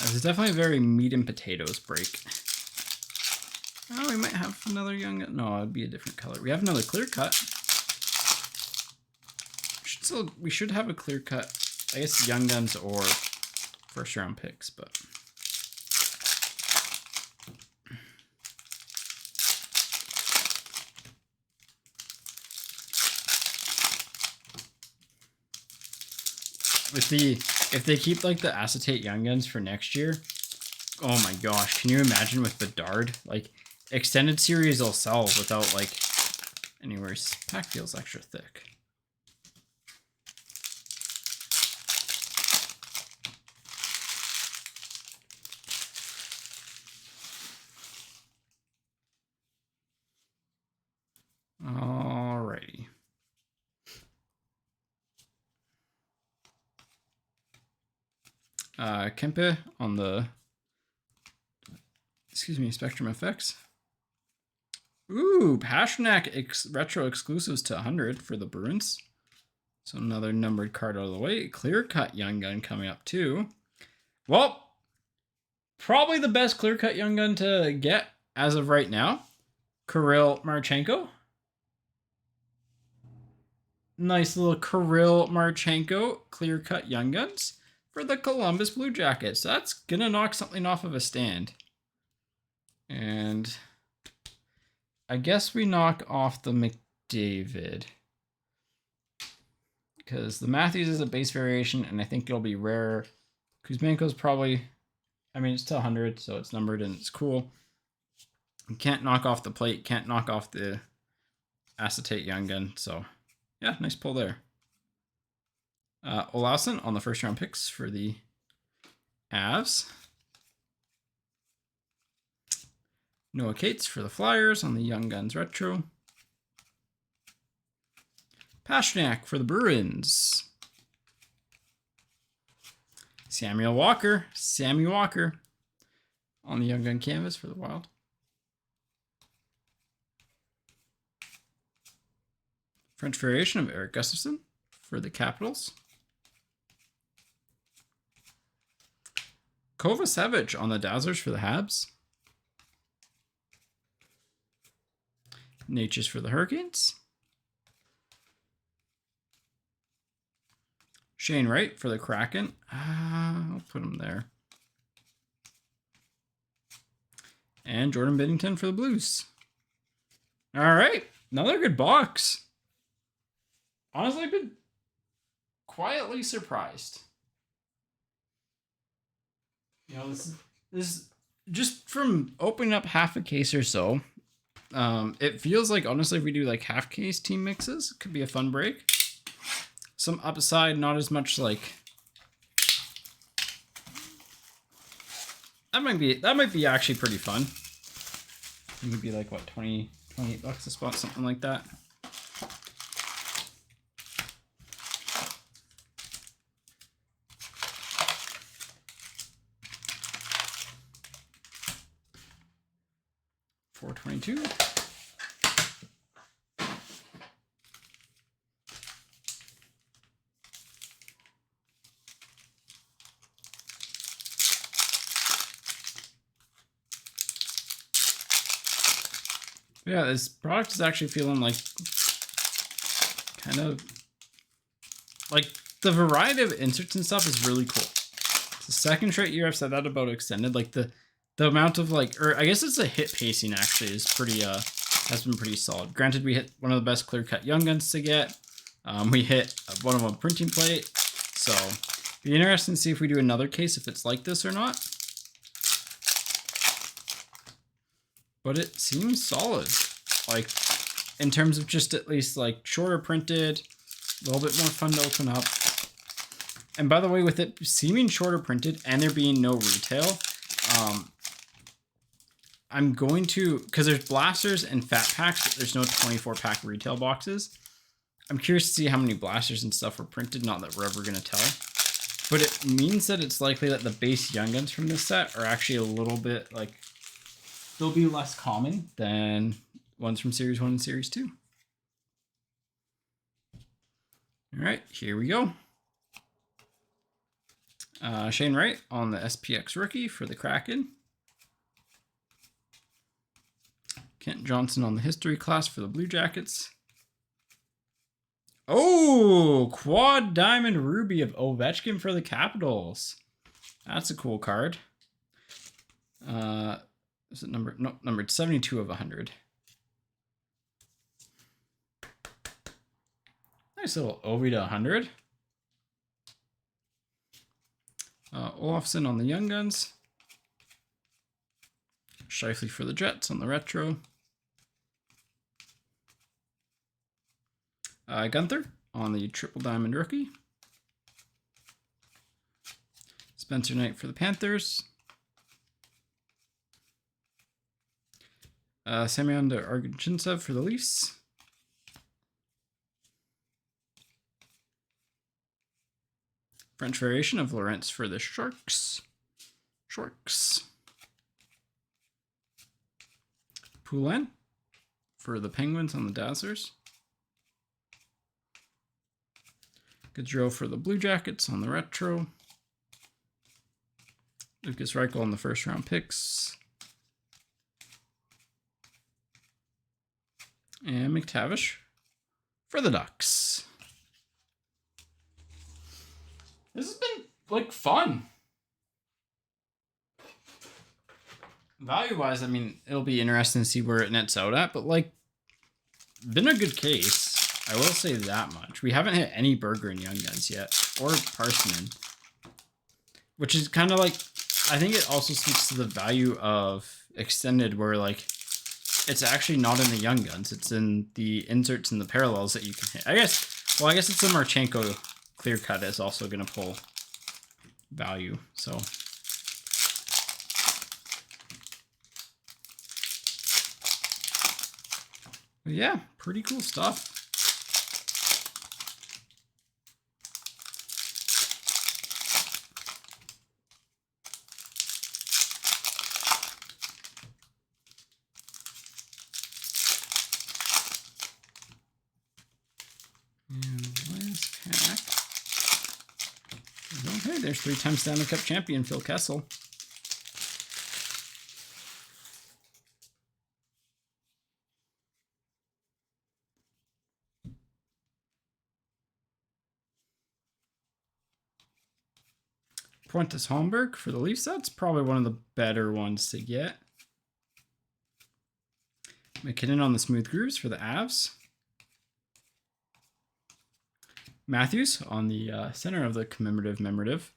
This is definitely a very meat and potatoes break. Oh, we might have another young... No, it'd be a different color. We have another clear cut. We should have a clear cut. I guess Young Guns or first round picks, but... If they keep like the acetate Young Guns for next year, oh my gosh, can you imagine with Bedard? Like, extended series will sell without like... Anyways, pack feels extra thick. Alrighty. Kempe on the, Spectrum Effects. Ooh, Pasternak retro exclusives to 100 for the Bruins. So another numbered card out of the way. Clear cut Young Gun coming up too. Well, probably the best clear cut Young Gun to get as of right now. Kirill Marchenko. Nice little Kirill Marchenko clear cut Young Guns for the Columbus Blue Jackets. That's gonna knock something off of a stand. And I guess we knock off the McDavid, because the Matthews is a base variation, and I think it'll be rare. Kuzmenko's probably, I mean, it's still 100, so it's numbered and it's cool. You can't knock off the plate, can't knock off the acetate Young Gun, so yeah, nice pull there. Olausson on the first round picks for the Avs. Noah Cates for the Flyers on the Young Guns retro. Pasternak for the Bruins. Sammy Walker on the Young Gun canvas for the Wild. French variation of Eric Gustafson for the Capitals. Kovacevic on the Dazzlers for the Habs. Natchez for the Hurricanes. Shane Wright for the Kraken. I'll put him there. And Jordan Binnington for the Blues. All right, another good box. Honestly, I've been quietly surprised. You know, this just from opening up half a case or so. It feels like, honestly, if we do like half case team mixes, it could be a fun break. Some upside, not as much like... That might be actually pretty fun. It would be like, what, 28 bucks a spot, something like that. $4.22. Yeah, this product is actually feeling like kind of like the variety of inserts and stuff is really cool. It's the second straight year I've said that about extended. Like the amount of like, or I guess it's the hit pacing actually is pretty has been pretty solid. Granted, we hit one of the best clear cut Young Guns to get. We hit one of them printing plate, so be interesting to see if we do another case if it's like this or not. But it seems solid, like in terms of just at least like shorter printed, a little bit more fun to open up. And by the way, with it seeming shorter printed and there being no retail, I'm going to, because there's blasters and fat packs, but there's no 24-pack retail boxes. I'm curious to see how many blasters and stuff were printed, not that we're ever going to tell. But it means that it's likely that the base Young Guns from this set are actually a little bit, like, they'll be less common than ones from Series 1 and Series 2. All right, here we go. Shane Wright on the SPX rookie for the Kraken. Kent Johnson on the history class for the Blue Jackets. Oh, quad diamond ruby of Ovechkin for the Capitals. That's a cool card. Is it numbered? No, numbered 72 of 100. Nice little Ovi to 100. Olofsson on the Young Guns. Shifley for the Jets on the retro. Gunther on the triple diamond rookie. Spencer Knight for the Panthers. Semyon de Argentsev for the Leafs. French variation of Lawrence for the Sharks. Poulin for the Penguins on the Dazzlers. Gaudreau for the Blue Jackets on the retro. Lucas Reichel on the first round picks. And McTavish for the Ducks. This has been like fun. Value-wise, I mean, it'll be interesting to see where it nets out at, but like, been a good case. I will say that much. We haven't hit any Burger and Young Guns yet, or Parseman, which is kind of like, I think it also speaks to the value of extended, where like, it's actually not in the Young Guns. It's in the inserts and the parallels that you can hit. I guess it's the Marchenko clear cut is also going to pull value. So yeah, pretty cool stuff. And last pack. Okay, there's 3-time Stanley Cup champion Phil Kessel. Pontus Holmberg for the Leafs. That's probably one of the better ones to get. McKinnon on the Smooth Grooves for the Avs. Matthews on the center of the commemorative.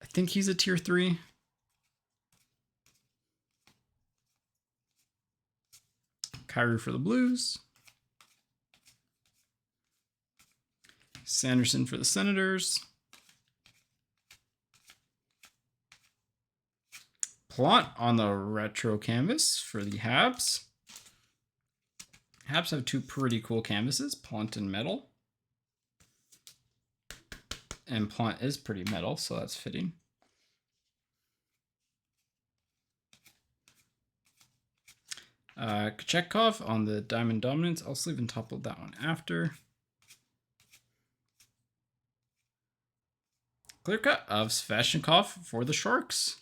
I think he's a tier 3. Kyrou for the Blues. Sanderson for the Senators. Plot on the retro canvas for the Habs. Habs have 2 pretty cool canvases, Plant and Metal. And Plant is pretty metal, so that's fitting. Kochetkov on the Diamond Dominance. I'll sleeve and topple that one after. Clear cut of Sveshnikov for the Sharks.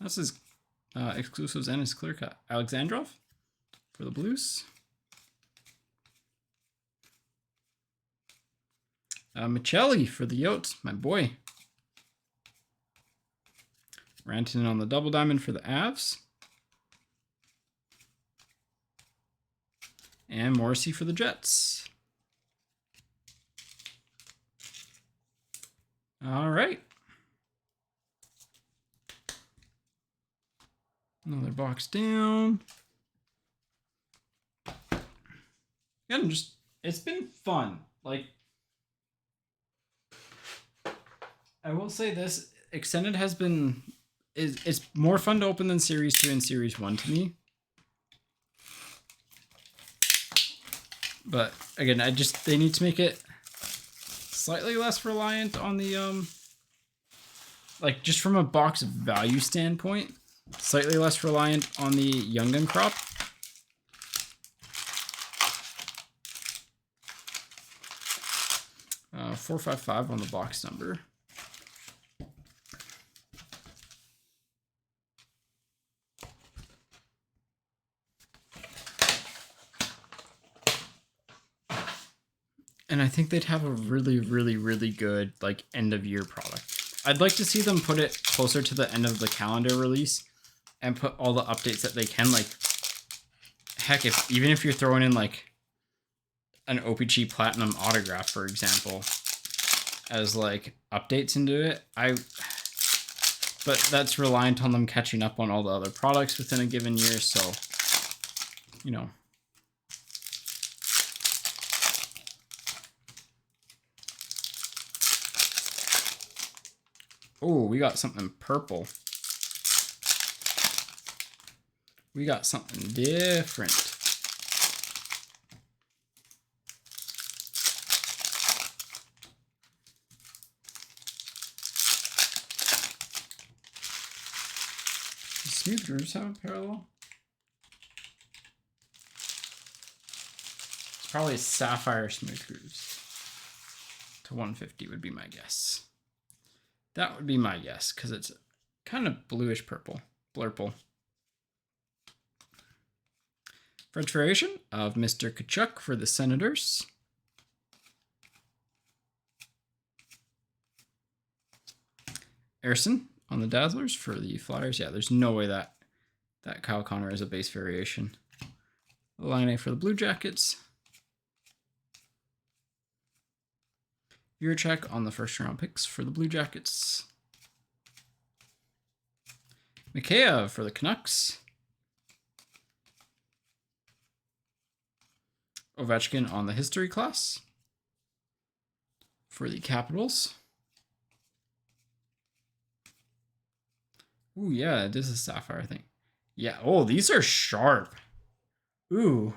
That's his exclusives and his clear cut. Alexandrov for the Blues. Michelli for the Yotes, my boy. Rantanen on the double diamond for the Avs. And Morrissey for the Jets. All right. Another box down. Again, it's been fun. Like, I will say this, Extended has been, it's more fun to open than Series 2 and Series 1 to me. But again, they need to make it slightly less reliant on the, like just from a box value standpoint, slightly less reliant on the Young Gun crop. Uh, 455 on the box number. And I think they'd have a really, really, really good like end of year product. I'd like to see them put it closer to the end of the calendar release and put all the updates that they can. Like, heck, even if you're throwing in like an OPG Platinum autograph, for example, as like updates into it, but that's reliant on them catching up on all the other products within a given year. So, you know. Oh, we got something purple. We got something different. Does Smooth Grooves have a parallel? It's probably Sapphire Smooth Grooves. To 150 would be my guess. That would be my guess, because it's kind of bluish purple. Blurple. French variation of Mr. Kachuk for the Senators. Erson on the Dazzlers for the Flyers. Yeah, there's no way that Kyle Connor is a base variation. Line for the Blue Jackets. Check on the first round picks for the Blue Jackets. Mikheyev for the Canucks. Ovechkin on the history class for the Capitals. Ooh, yeah, this is Sapphire, I think. Yeah, oh, these are sharp. Ooh,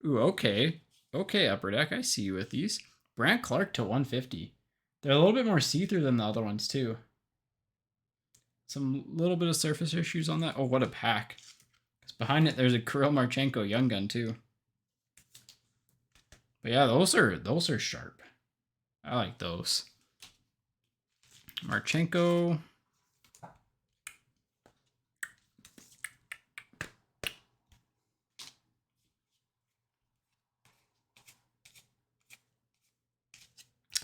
okay. Okay, Upper Deck, I see you with these. Brant Clark to 150. They're a little bit more see-through than the other ones, too. Some little bit of surface issues on that. Oh, what a pack. Because behind it, there's a Kirill Marchenko Young Gun, too. But yeah, those are sharp. I like those. Marchenko.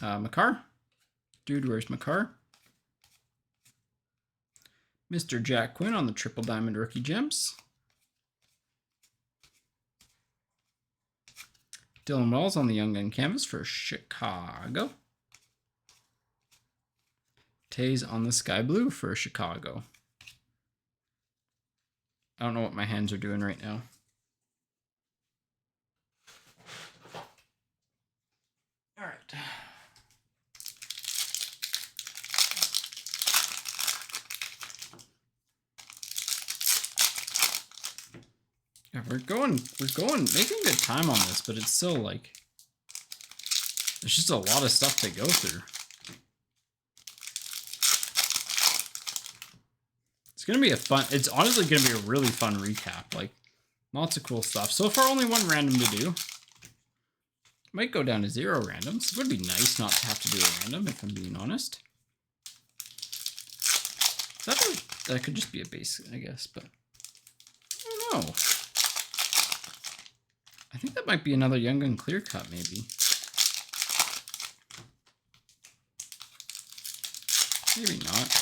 Makar. Dude, where's Makar? Mr. Jack Quinn on the Triple Diamond Rookie Gems. Dylan Wells on the Young Gun Canvas for Chicago. Tays on the Sky Blue for Chicago. I don't know what my hands are doing right now. All right. Yeah, we're going, making good time on this, but it's still like, there's just a lot of stuff to go through. It's going to be it's honestly going to be a really fun recap. Like, lots of cool stuff. So far, only one random to do. Might go down to 0 randoms. It would be nice not to have to do a random, if I'm being honest. That could just be a base, I guess, but I don't know. I think that might be another Young Gun clear cut, maybe. Maybe not.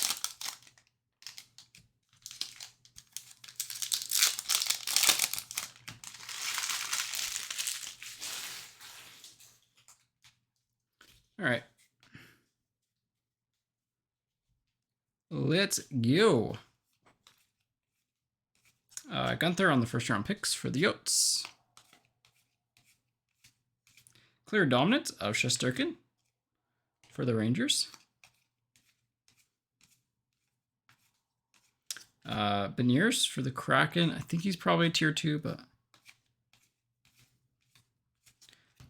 All right. Let's go. Gunther on the first round picks for the Yotes. Clear dominance of Shesterkin for the Rangers. Beniers for the Kraken. I think he's probably tier 2, but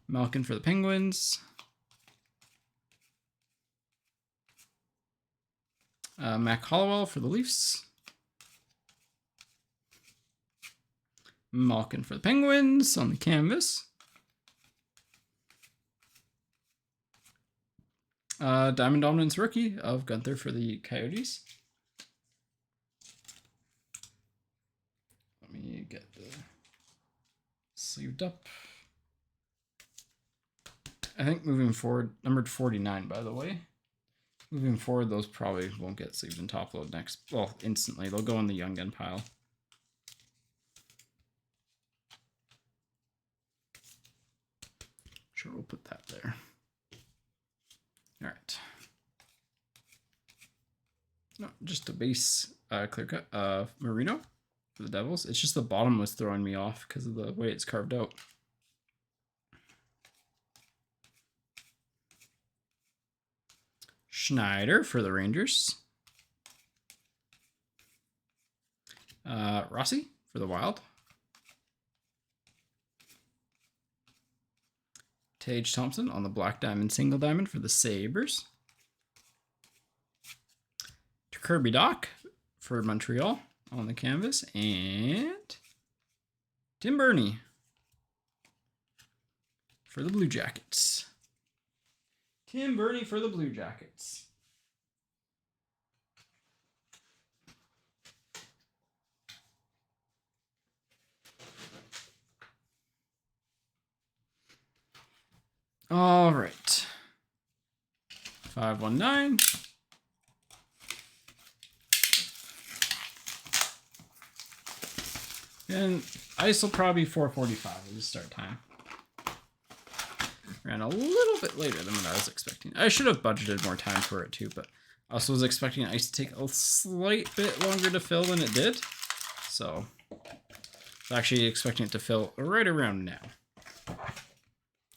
Malkin for the Penguins. Mac Hollowell for the Leafs. Malkin for the Penguins on the canvas. Diamond Dominance rookie of Gunther for the Coyotes. Let me get the sleeved up. I think moving forward, numbered 49, by the way. Moving forward, those probably won't get sleeved and top load next. Well, instantly. They'll go in the Young Gun pile. Sure, we'll put that there. All right. No, just a base clear cut of Marino for the Devils. It's just the bottom was throwing me off because of the way it's carved out. Schneider for the Rangers. Rossi for the Wild. Tage Thompson on the Black Diamond Single Diamond for the Sabres. Kirby Doc for Montreal on the canvas. And Tim Burney for the Blue Jackets. Tim Burney for the Blue Jackets. All right. 519. And ice will probably be 4:45 at the start time. Ran a little bit later than what I was expecting. I should have budgeted more time for it too, but I also was expecting ice to take a slight bit longer to fill than it did. So I was actually expecting it to fill right around now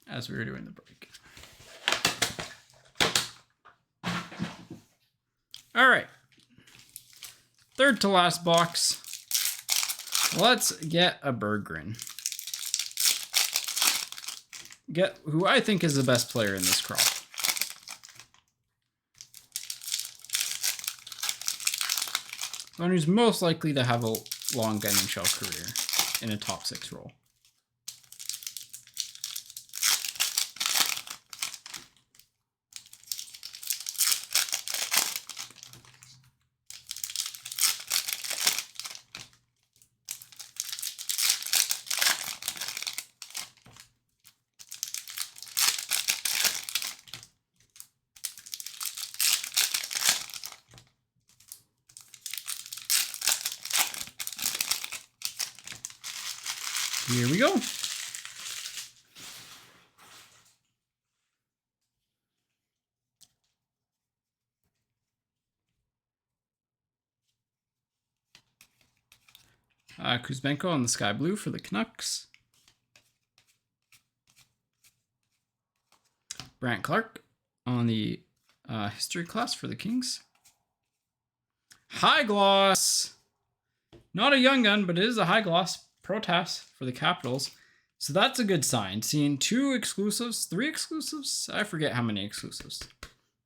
as we were doing the break. All right. Third to last box. Let's get a Berggren. Get who I think is the best player in this crop. One who's most likely to have a long NHL career in a top 6 role. Here we go. Kuzmenko on the sky blue for the Canucks. Brant Clark on the history class for the Kings. High gloss. Not a Young Gun, but it is a high gloss. Protas for the Capitals. So that's a good sign. Seeing 2 exclusives, 3 exclusives? I forget how many exclusives.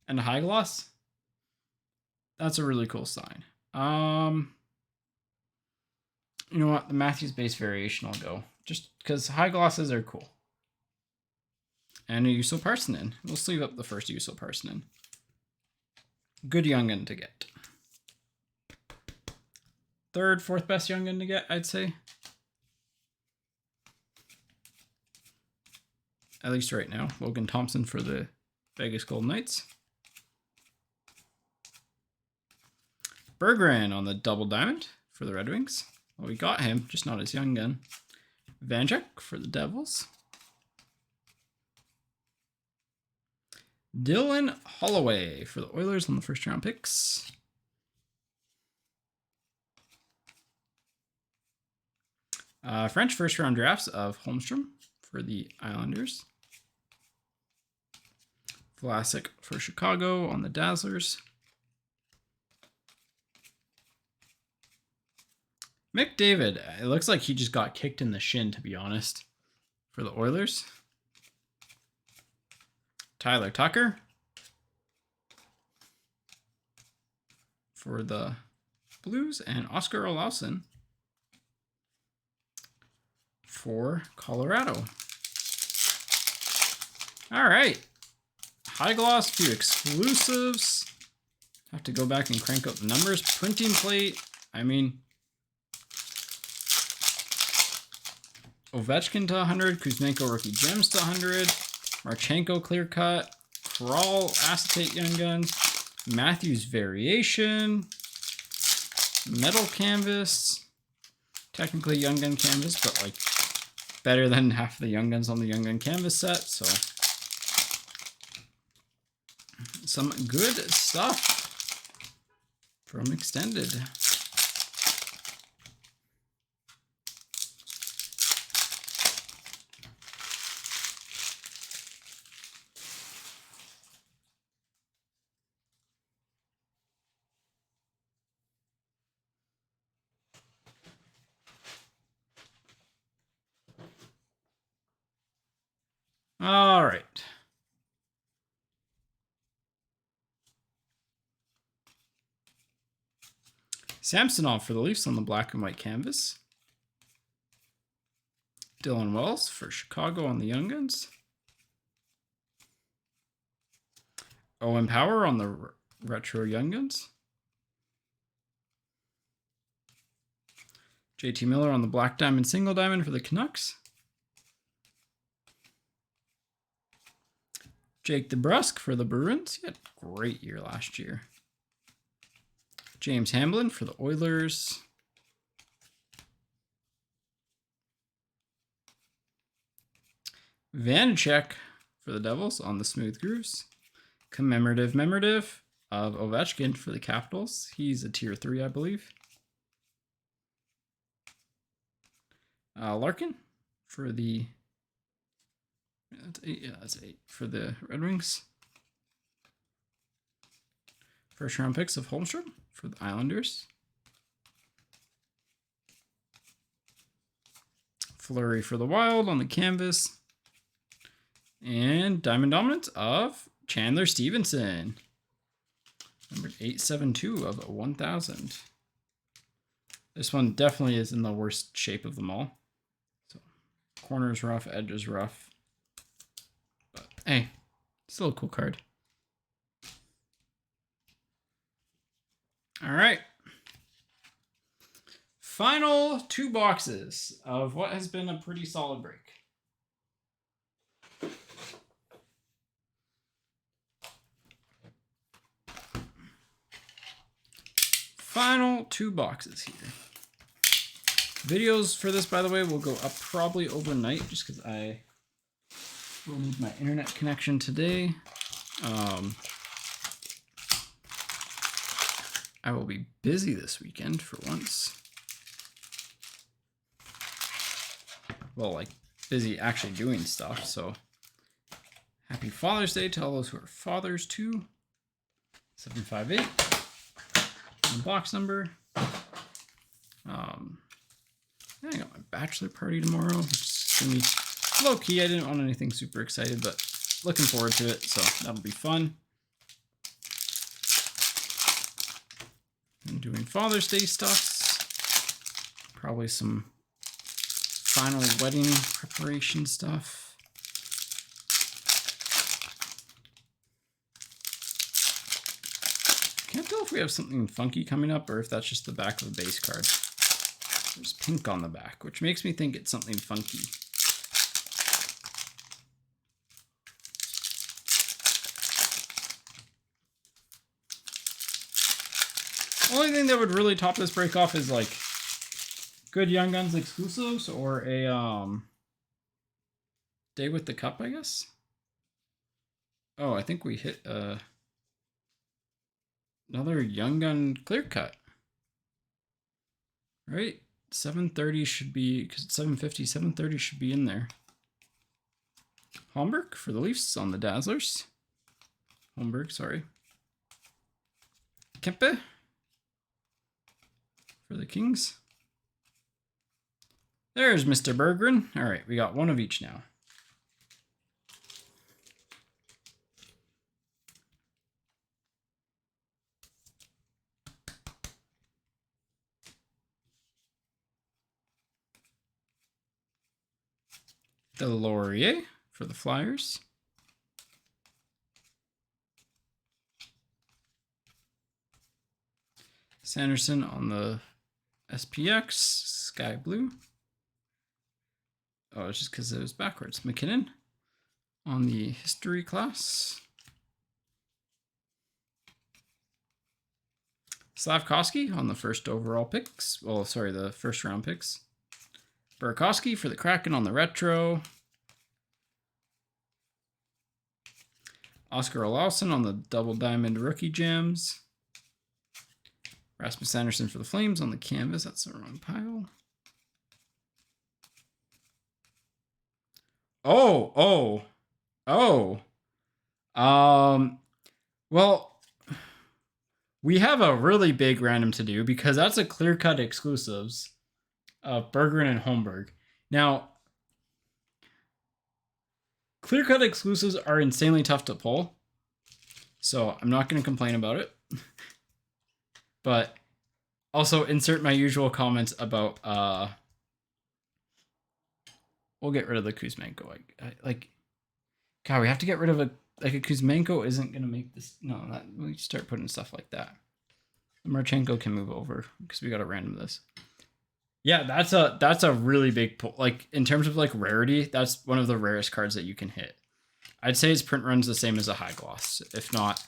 And a high gloss? That's a really cool sign. You know what? The Matthews base variation will go. Just because high glosses are cool. And a Juuso Parssinen. We'll sleeve up the first Juuso Parssinen. Good Young Gun to get. Third, fourth best Young Gun to get, I'd say. at least right now. Logan Thompson for the Vegas Golden Knights. Berggren on the double diamond for the Red Wings. Well, we got him, just not his young gun. Vanchuk for the Devils. Dylan Holloway for the Oilers on the first round picks. French first round drafts of Holmstrom for the Islanders. Vlasic for Chicago on the Dazzlers. McDavid, it looks like he just got kicked in the shin, to be honest, for the Oilers. Tyler Tucker for the Blues, and Oscar Olausson for Colorado. All right. High gloss, few exclusives. Have to go back and crank up the numbers. Printing plate, I mean, Ovechkin to 100, Kuzmenko rookie gems to 100, Marchenko clear cut, Kral acetate young guns, Matthews variation, metal canvas, technically young gun canvas, but like better than half the young guns on the young gun canvas set. So some good stuff from Extended. All right. Samsonov for the Leafs on the black and white canvas. Dylan Wells for Chicago on the Young Guns. Owen Power on the retro Young Guns. JT Miller on the black diamond single diamond for the Canucks. Jake DeBrusk for the Bruins. He had a great year last year. James Hamblin for the Oilers. Vanchuk for the Devils on the Smooth Grooves. Commemorative of Ovechkin for the Capitals. He's a tier 3, I believe. Larkin for the... That's 8. Yeah, that's 8 for the Red Wings. First round picks of Holmstrom for the Islanders. Fleury for the Wild on the canvas. And Diamond Dominance of Chandler Stevenson. Number 872 of 1000. This one definitely is in the worst shape of them all. So corners rough, edges rough. But hey, still a cool card. All right. Final 2 boxes of what has been a pretty solid break. Final 2 boxes here. Videos for this, by the way, will go up probably overnight just because I will need my internet connection today. I will be busy this weekend for once. Well, like busy actually doing stuff. So happy Father's Day to all those who are fathers too. 758. The box number. I got my bachelor party tomorrow, which is gonna be low key. I didn't want anything super excited, but looking forward to it. So that'll be fun. I'm doing Father's Day stuff. Probably some final wedding preparation stuff. Can't tell if we have something funky coming up or if that's just the back of the base card. There's pink on the back, which makes me think it's something funky. Only thing that would really top this break off is like good Young Guns exclusives or a Day with the Cup, I guess. Oh, I think we hit another Young Gun clear cut. Right? 730 should be, because it's 750, 730 should be in there. Holmberg for the Leafs on the Dazzlers. Holmberg, sorry. Kempe for the Kings. There's Mr. Berggren. All right, we got one of each now. Delorier for the Flyers. Sanderson on the SPX, Sky Blue. Oh, it's just because it was backwards. McKinnon on the History class. Slavkovsky on the first overall picks. Well, sorry, the first round picks. Burakovsky for the Kraken on the retro. Oscar Olausson on the double diamond rookie gems. Rasmus Anderson for the Flames on the canvas. That's the wrong pile. Well, we have a really big random to do because that's a clear-cut exclusives of Berggren and Holmberg. Now, clear-cut exclusives are insanely tough to pull, so I'm not going to complain about it. But also insert my usual comments about we'll get rid of the Kuzmenko. God, we have to get rid of a Kuzmenko isn't gonna make this. No, we start putting stuff like that. Marchenko can move over because we got to random this. Yeah, that's a really big pull. Like in terms of like rarity, that's one of the rarest cards that you can hit. I'd say his print run's the same as a high gloss, if not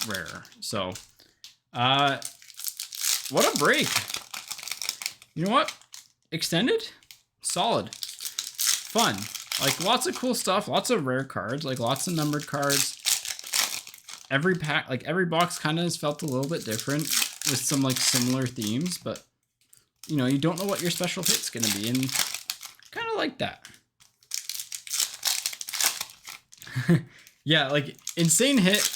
rarer. So, what a break! You know what? Extended, solid, fun. Like lots of cool stuff, lots of rare cards, like lots of numbered cards. Every pack, like every box kind of has felt a little bit different with some like similar themes, but you know, you don't know what your special hit's gonna be, and kind of like that. Yeah, like insane hit.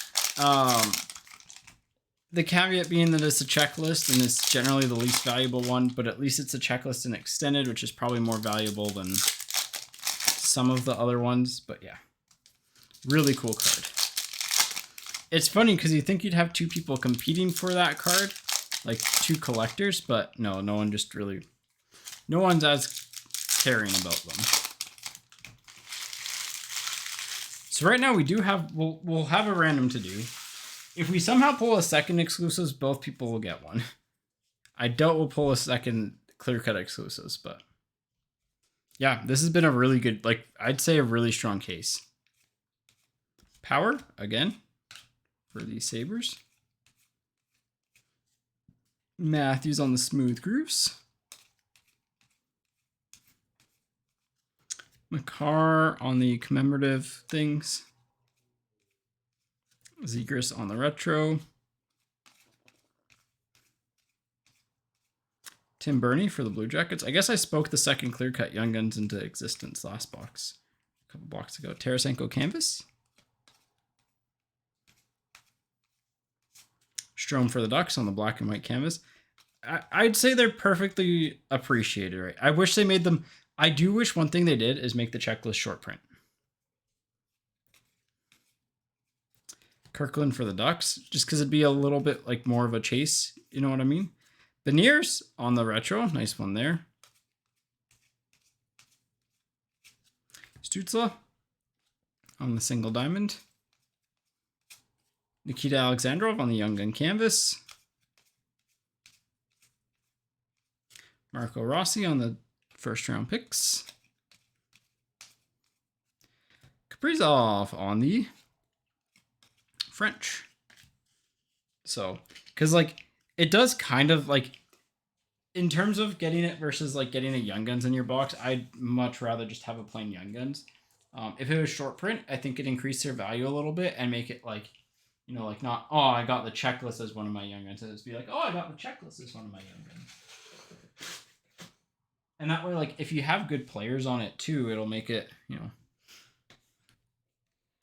The caveat being that it's a checklist and it's generally the least valuable one, but at least it's a checklist and extended, which is probably more valuable than some of the other ones. But yeah, really cool card. It's funny because you think you'd have two people competing for that card, like two collectors, but no one's as caring about them. So right now we do have, we'll have a random to do. If we somehow pull a second exclusives, both people will get one. I doubt we'll pull a second clear-cut exclusives, but yeah, this has been a really good, like, I'd say a really strong case. Power, again, for the Sabres. Matthews on the smooth grooves. Makar on the commemorative things. Zegras on the retro. Tim Burney for the Blue Jackets. I guess I spoke the second clear-cut Young Guns into existence last box. A couple blocks ago. Tarasenko canvas. Strome for the Ducks on the black and white canvas. I'd say they're perfectly appreciated, right? I wish they made them. I do wish one thing they did is make the checklist short print. Kirkland for the Ducks, just because it'd be a little bit like more of a chase. You know what I mean? Beniers on the retro. Nice one there. Stützle on the single diamond. Nikita Alexandrov on the Young Gun canvas. Marco Rossi on the first round picks. Kaprizov on the French. So, because like it does kind of like in terms of getting it versus like getting a Young Guns in your box, I'd much rather just have a plain Young Guns. If it was short print, I think it'd increase their value a little bit and make it like, you know, like not, oh, I got the checklist as one of my Young Guns. It'd be like, oh, I got the checklist as one of my Young Guns. And that way, like, if you have good players on it too, it'll make it, you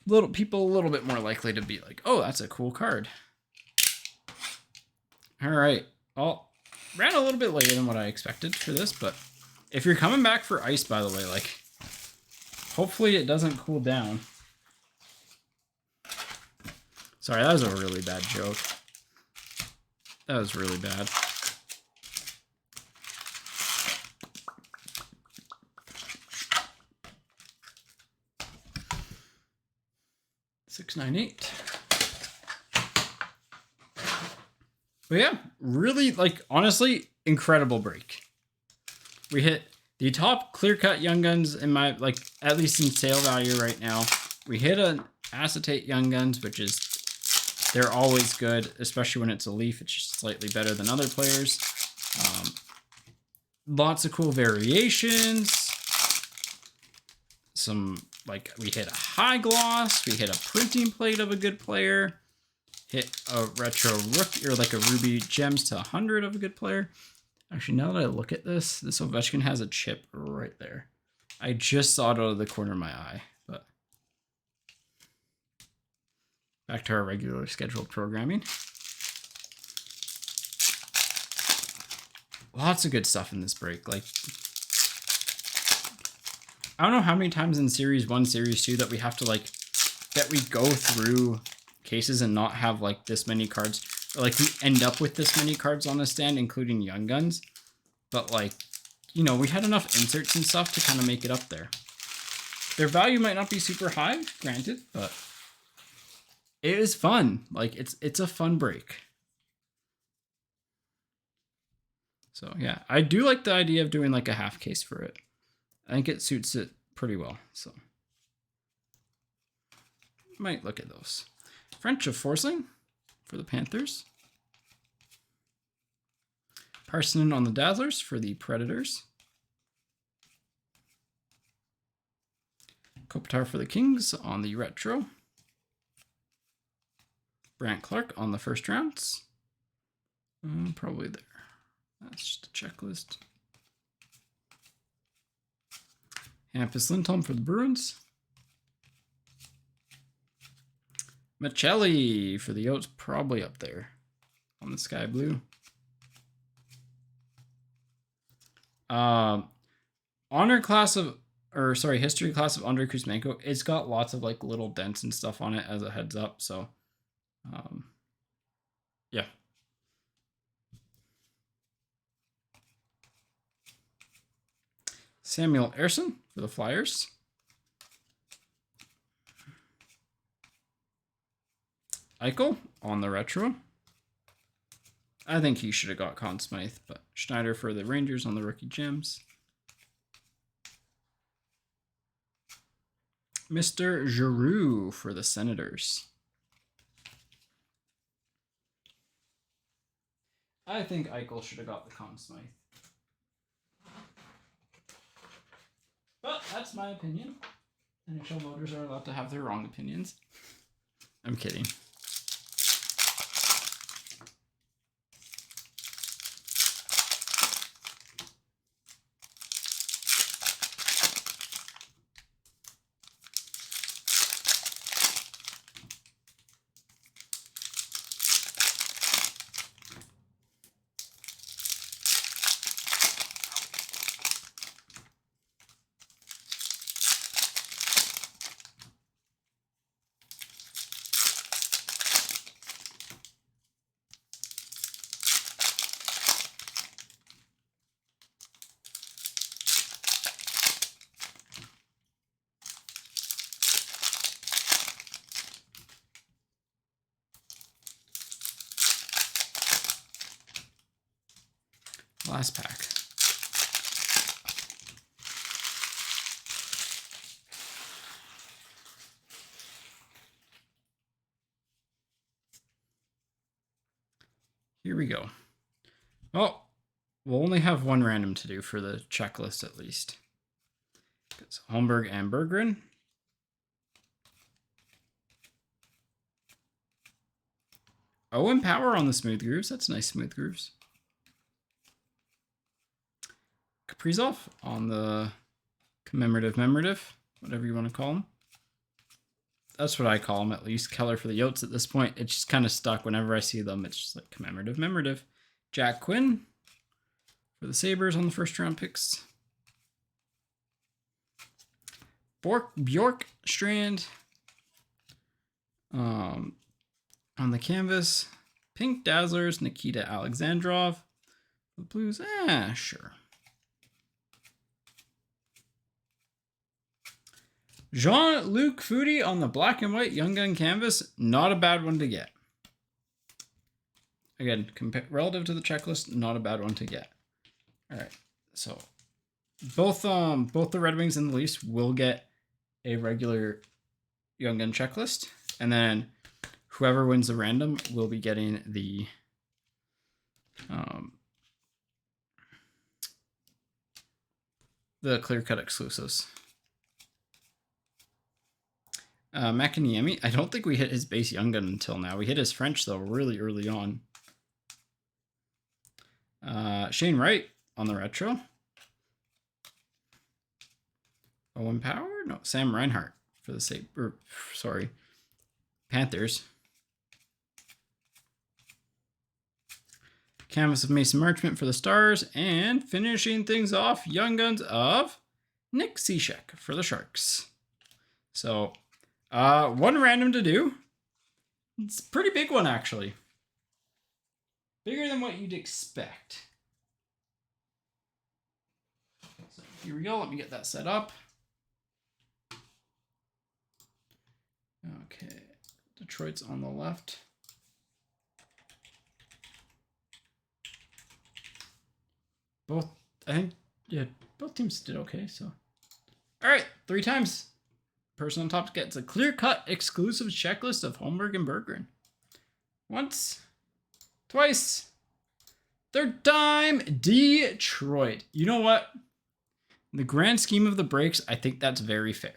know, people a little bit more likely to be like, oh, that's a cool card. All right. Well, ran a little bit later than what I expected for this, but if you're coming back for ice, by the way, like, hopefully it doesn't cool down. Sorry, that was a really bad joke. That was really bad. $6.98. But yeah, really, like, honestly, incredible break. We hit the top clear-cut Young Guns in my, like, at least in sale value right now. We hit an acetate Young Guns, which is, they're always good, especially when it's a leaf. It's just slightly better than other players. Lots of cool variations. Some, like, we hit a high gloss. We hit a printing plate of a good player. Hit a retro rookie, or like a ruby gems to 100 of a good player. Actually, now that I look at this Ovechkin has a chip right there. I just saw it out of the corner of my eye, but back to our regular scheduled programming. Lots of good stuff in this break. Like, I don't know how many times in Series 1, Series 2 that we have to, like, that we go through cases and not have, like, this many cards. Or, like, we end up with this many cards on the stand, including Young Guns. But, like, you know, we had enough inserts and stuff to kind of make it up there. Their value might not be super high, granted, but it is fun. Like, it's a fun break. So, yeah, I do like the idea of doing, like, a half case for it. I think it suits it pretty well, so might look at those. French of Forsling for the Panthers. Parsonen on the Dazzlers for the Predators. Kopitar for the Kings on the Retro. Brant Clark on the first rounds. Probably there. That's just a checklist. Hampus Lindholm for the Bruins. Michelli for the Yotes, probably up there on the sky blue. History class of Andrei Kuzmenko. It's got lots of like little dents and stuff on it as a heads up. So, yeah. Samuel Ersson for the Flyers. Eichel on the Retro. I think he should have got Conn Smythe, but Schneider for the Rangers on the rookie gems. Mr. Giroux for the Senators. I think Eichel should have got the Conn Smythe. But that's my opinion. NHL voters are allowed to have their wrong opinions. I'm kidding. Last pack. Here we go. Oh, we'll only have one random to do for the checklist at least. It's Holmberg and Berggren. Owen Power on the Smooth Grooves. That's nice Smooth Grooves. Kaprizov on the commemorative, whatever you want to call him. That's what I call him, at least. Keller for the Yotes at this point. It's just kind of stuck. Whenever I see them, it's just like commemorative. Jack Quinn for the Sabres on the first round picks. Bjork Strand on the canvas. Pink Dazzlers, Nikita Alexandrov. The Blues, sure. Jean-Luc Foudy on the black and white Young Gun canvas. Not a bad one to get. Again, relative to the checklist, not a bad one to get. All right, so both the Red Wings and the Leafs will get a regular Young Gun checklist, and then whoever wins the random will be getting the clear-cut exclusives. Makiniemi, I don't think we hit his base Young Gun until now. We hit his French, though, really early on. Shane Wright on the retro. Owen Power? No, Sam Reinhart for the Panthers. Canvas of Mason Marchment for the Stars, and finishing things off, Young Guns of Nick Cishek for the Sharks. So, one random to do. It's a pretty big one, actually. Bigger than what you'd expect. So here we go. Let me get that set up. Okay. Detroit's on the left. Both teams did okay, so. All right, 3 times. Person on top gets a clear-cut exclusive checklist of Holmberg and Berggren. Once, twice, third time, Detroit. You know what? In the grand scheme of the breaks, I think that's very fair.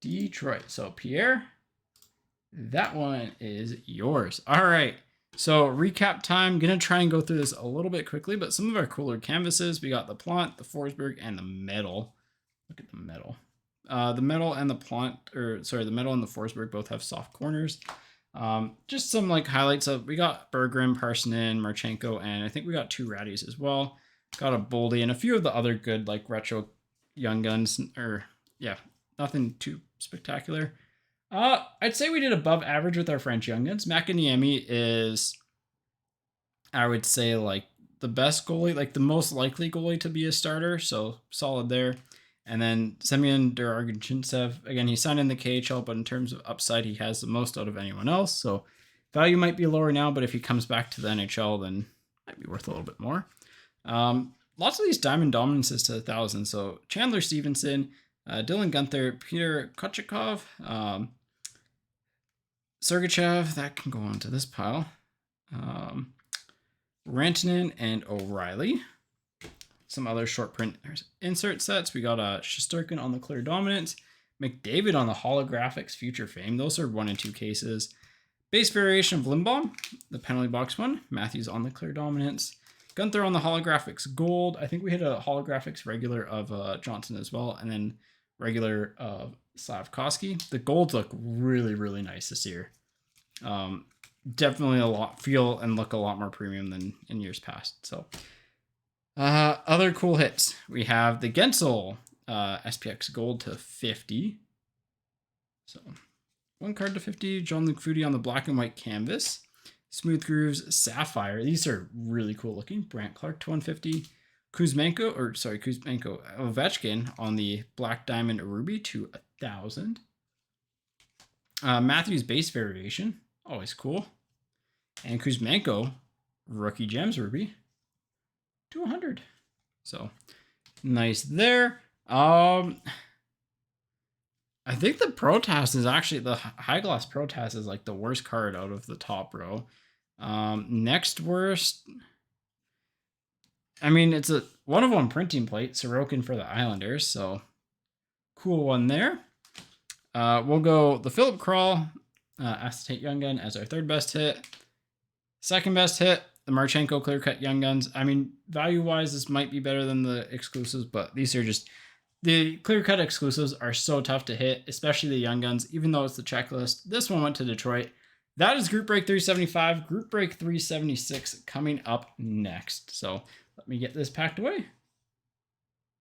Detroit. So, Pierre, that one is yours. All right. So, recap time. Going to try and go through this a little bit quickly, but some of our cooler canvases. We got the Plant, the Forsberg, and the Medal. Look at the Medal. The Medal and the Plant, the Medal and the Forsberg both have soft corners. Just some like highlights of, we got Berggren, Parsonen, Marchenko, and I think we got 2 Raddies as well. Got a Boldy and a few of the other good like retro Young Guns, nothing too spectacular. I'd say we did above average with our French Young Guns. Makiniemi is, I would say, like the best goalie, like the most likely goalie to be a starter. So solid there. And then Semyon Durargintsev, again, he signed in the KHL, but in terms of upside, he has the most out of anyone else. So value might be lower now, but if he comes back to the NHL, then it might be worth a little bit more. Lots of these diamond dominances to 1,000. So Chandler Stevenson, Dylan Guenther, Peter Kochikov, Sergachev, that can go on to this pile. Rantanen and O'Reilly. Some other short print insert sets. We got Shesterkin on the Clear Dominance, McDavid on the Holographics Future Fame. Those are 1 and 2 cases. Base variation of Lindbaum, the penalty box one. Matthews on the Clear Dominance. Guenther on the Holographics Gold. I think we hit a Holographics regular of Johnson as well, and then regular of Slavkovsky. The golds look really, really nice this year. Definitely feel and look a lot more premium than in years past. So, other cool hits. We have the Gensel SPX Gold to 50. So, 1 card to 50. Jean-Luc Foudy on the black and white canvas. Smooth Grooves Sapphire. These are really cool looking. Brant Clark to 150. Kuzmenko Ovechkin on the black diamond ruby to 1,000. Matthews base variation. Always cool. And Kuzmenko rookie gems ruby to 100. So nice there. I I think the Protoss is actually, the High Gloss Protoss is like the worst card out of the top row. Next worst, I mean, it's a 1/1 printing plate, Sorokin for the Islanders, so cool one there. We'll go the Philip Crawl, Acetate Young Gun as our third best hit. Second best hit, the Marchenko Clear Cut Young Guns. I mean, value-wise, this might be better than the exclusives, but these are just, the Clear Cut exclusives are so tough to hit, especially the Young Guns, even though it's the checklist. This one went to Detroit. That is Group Break 375, Group Break 376 coming up next. So let me get this packed away.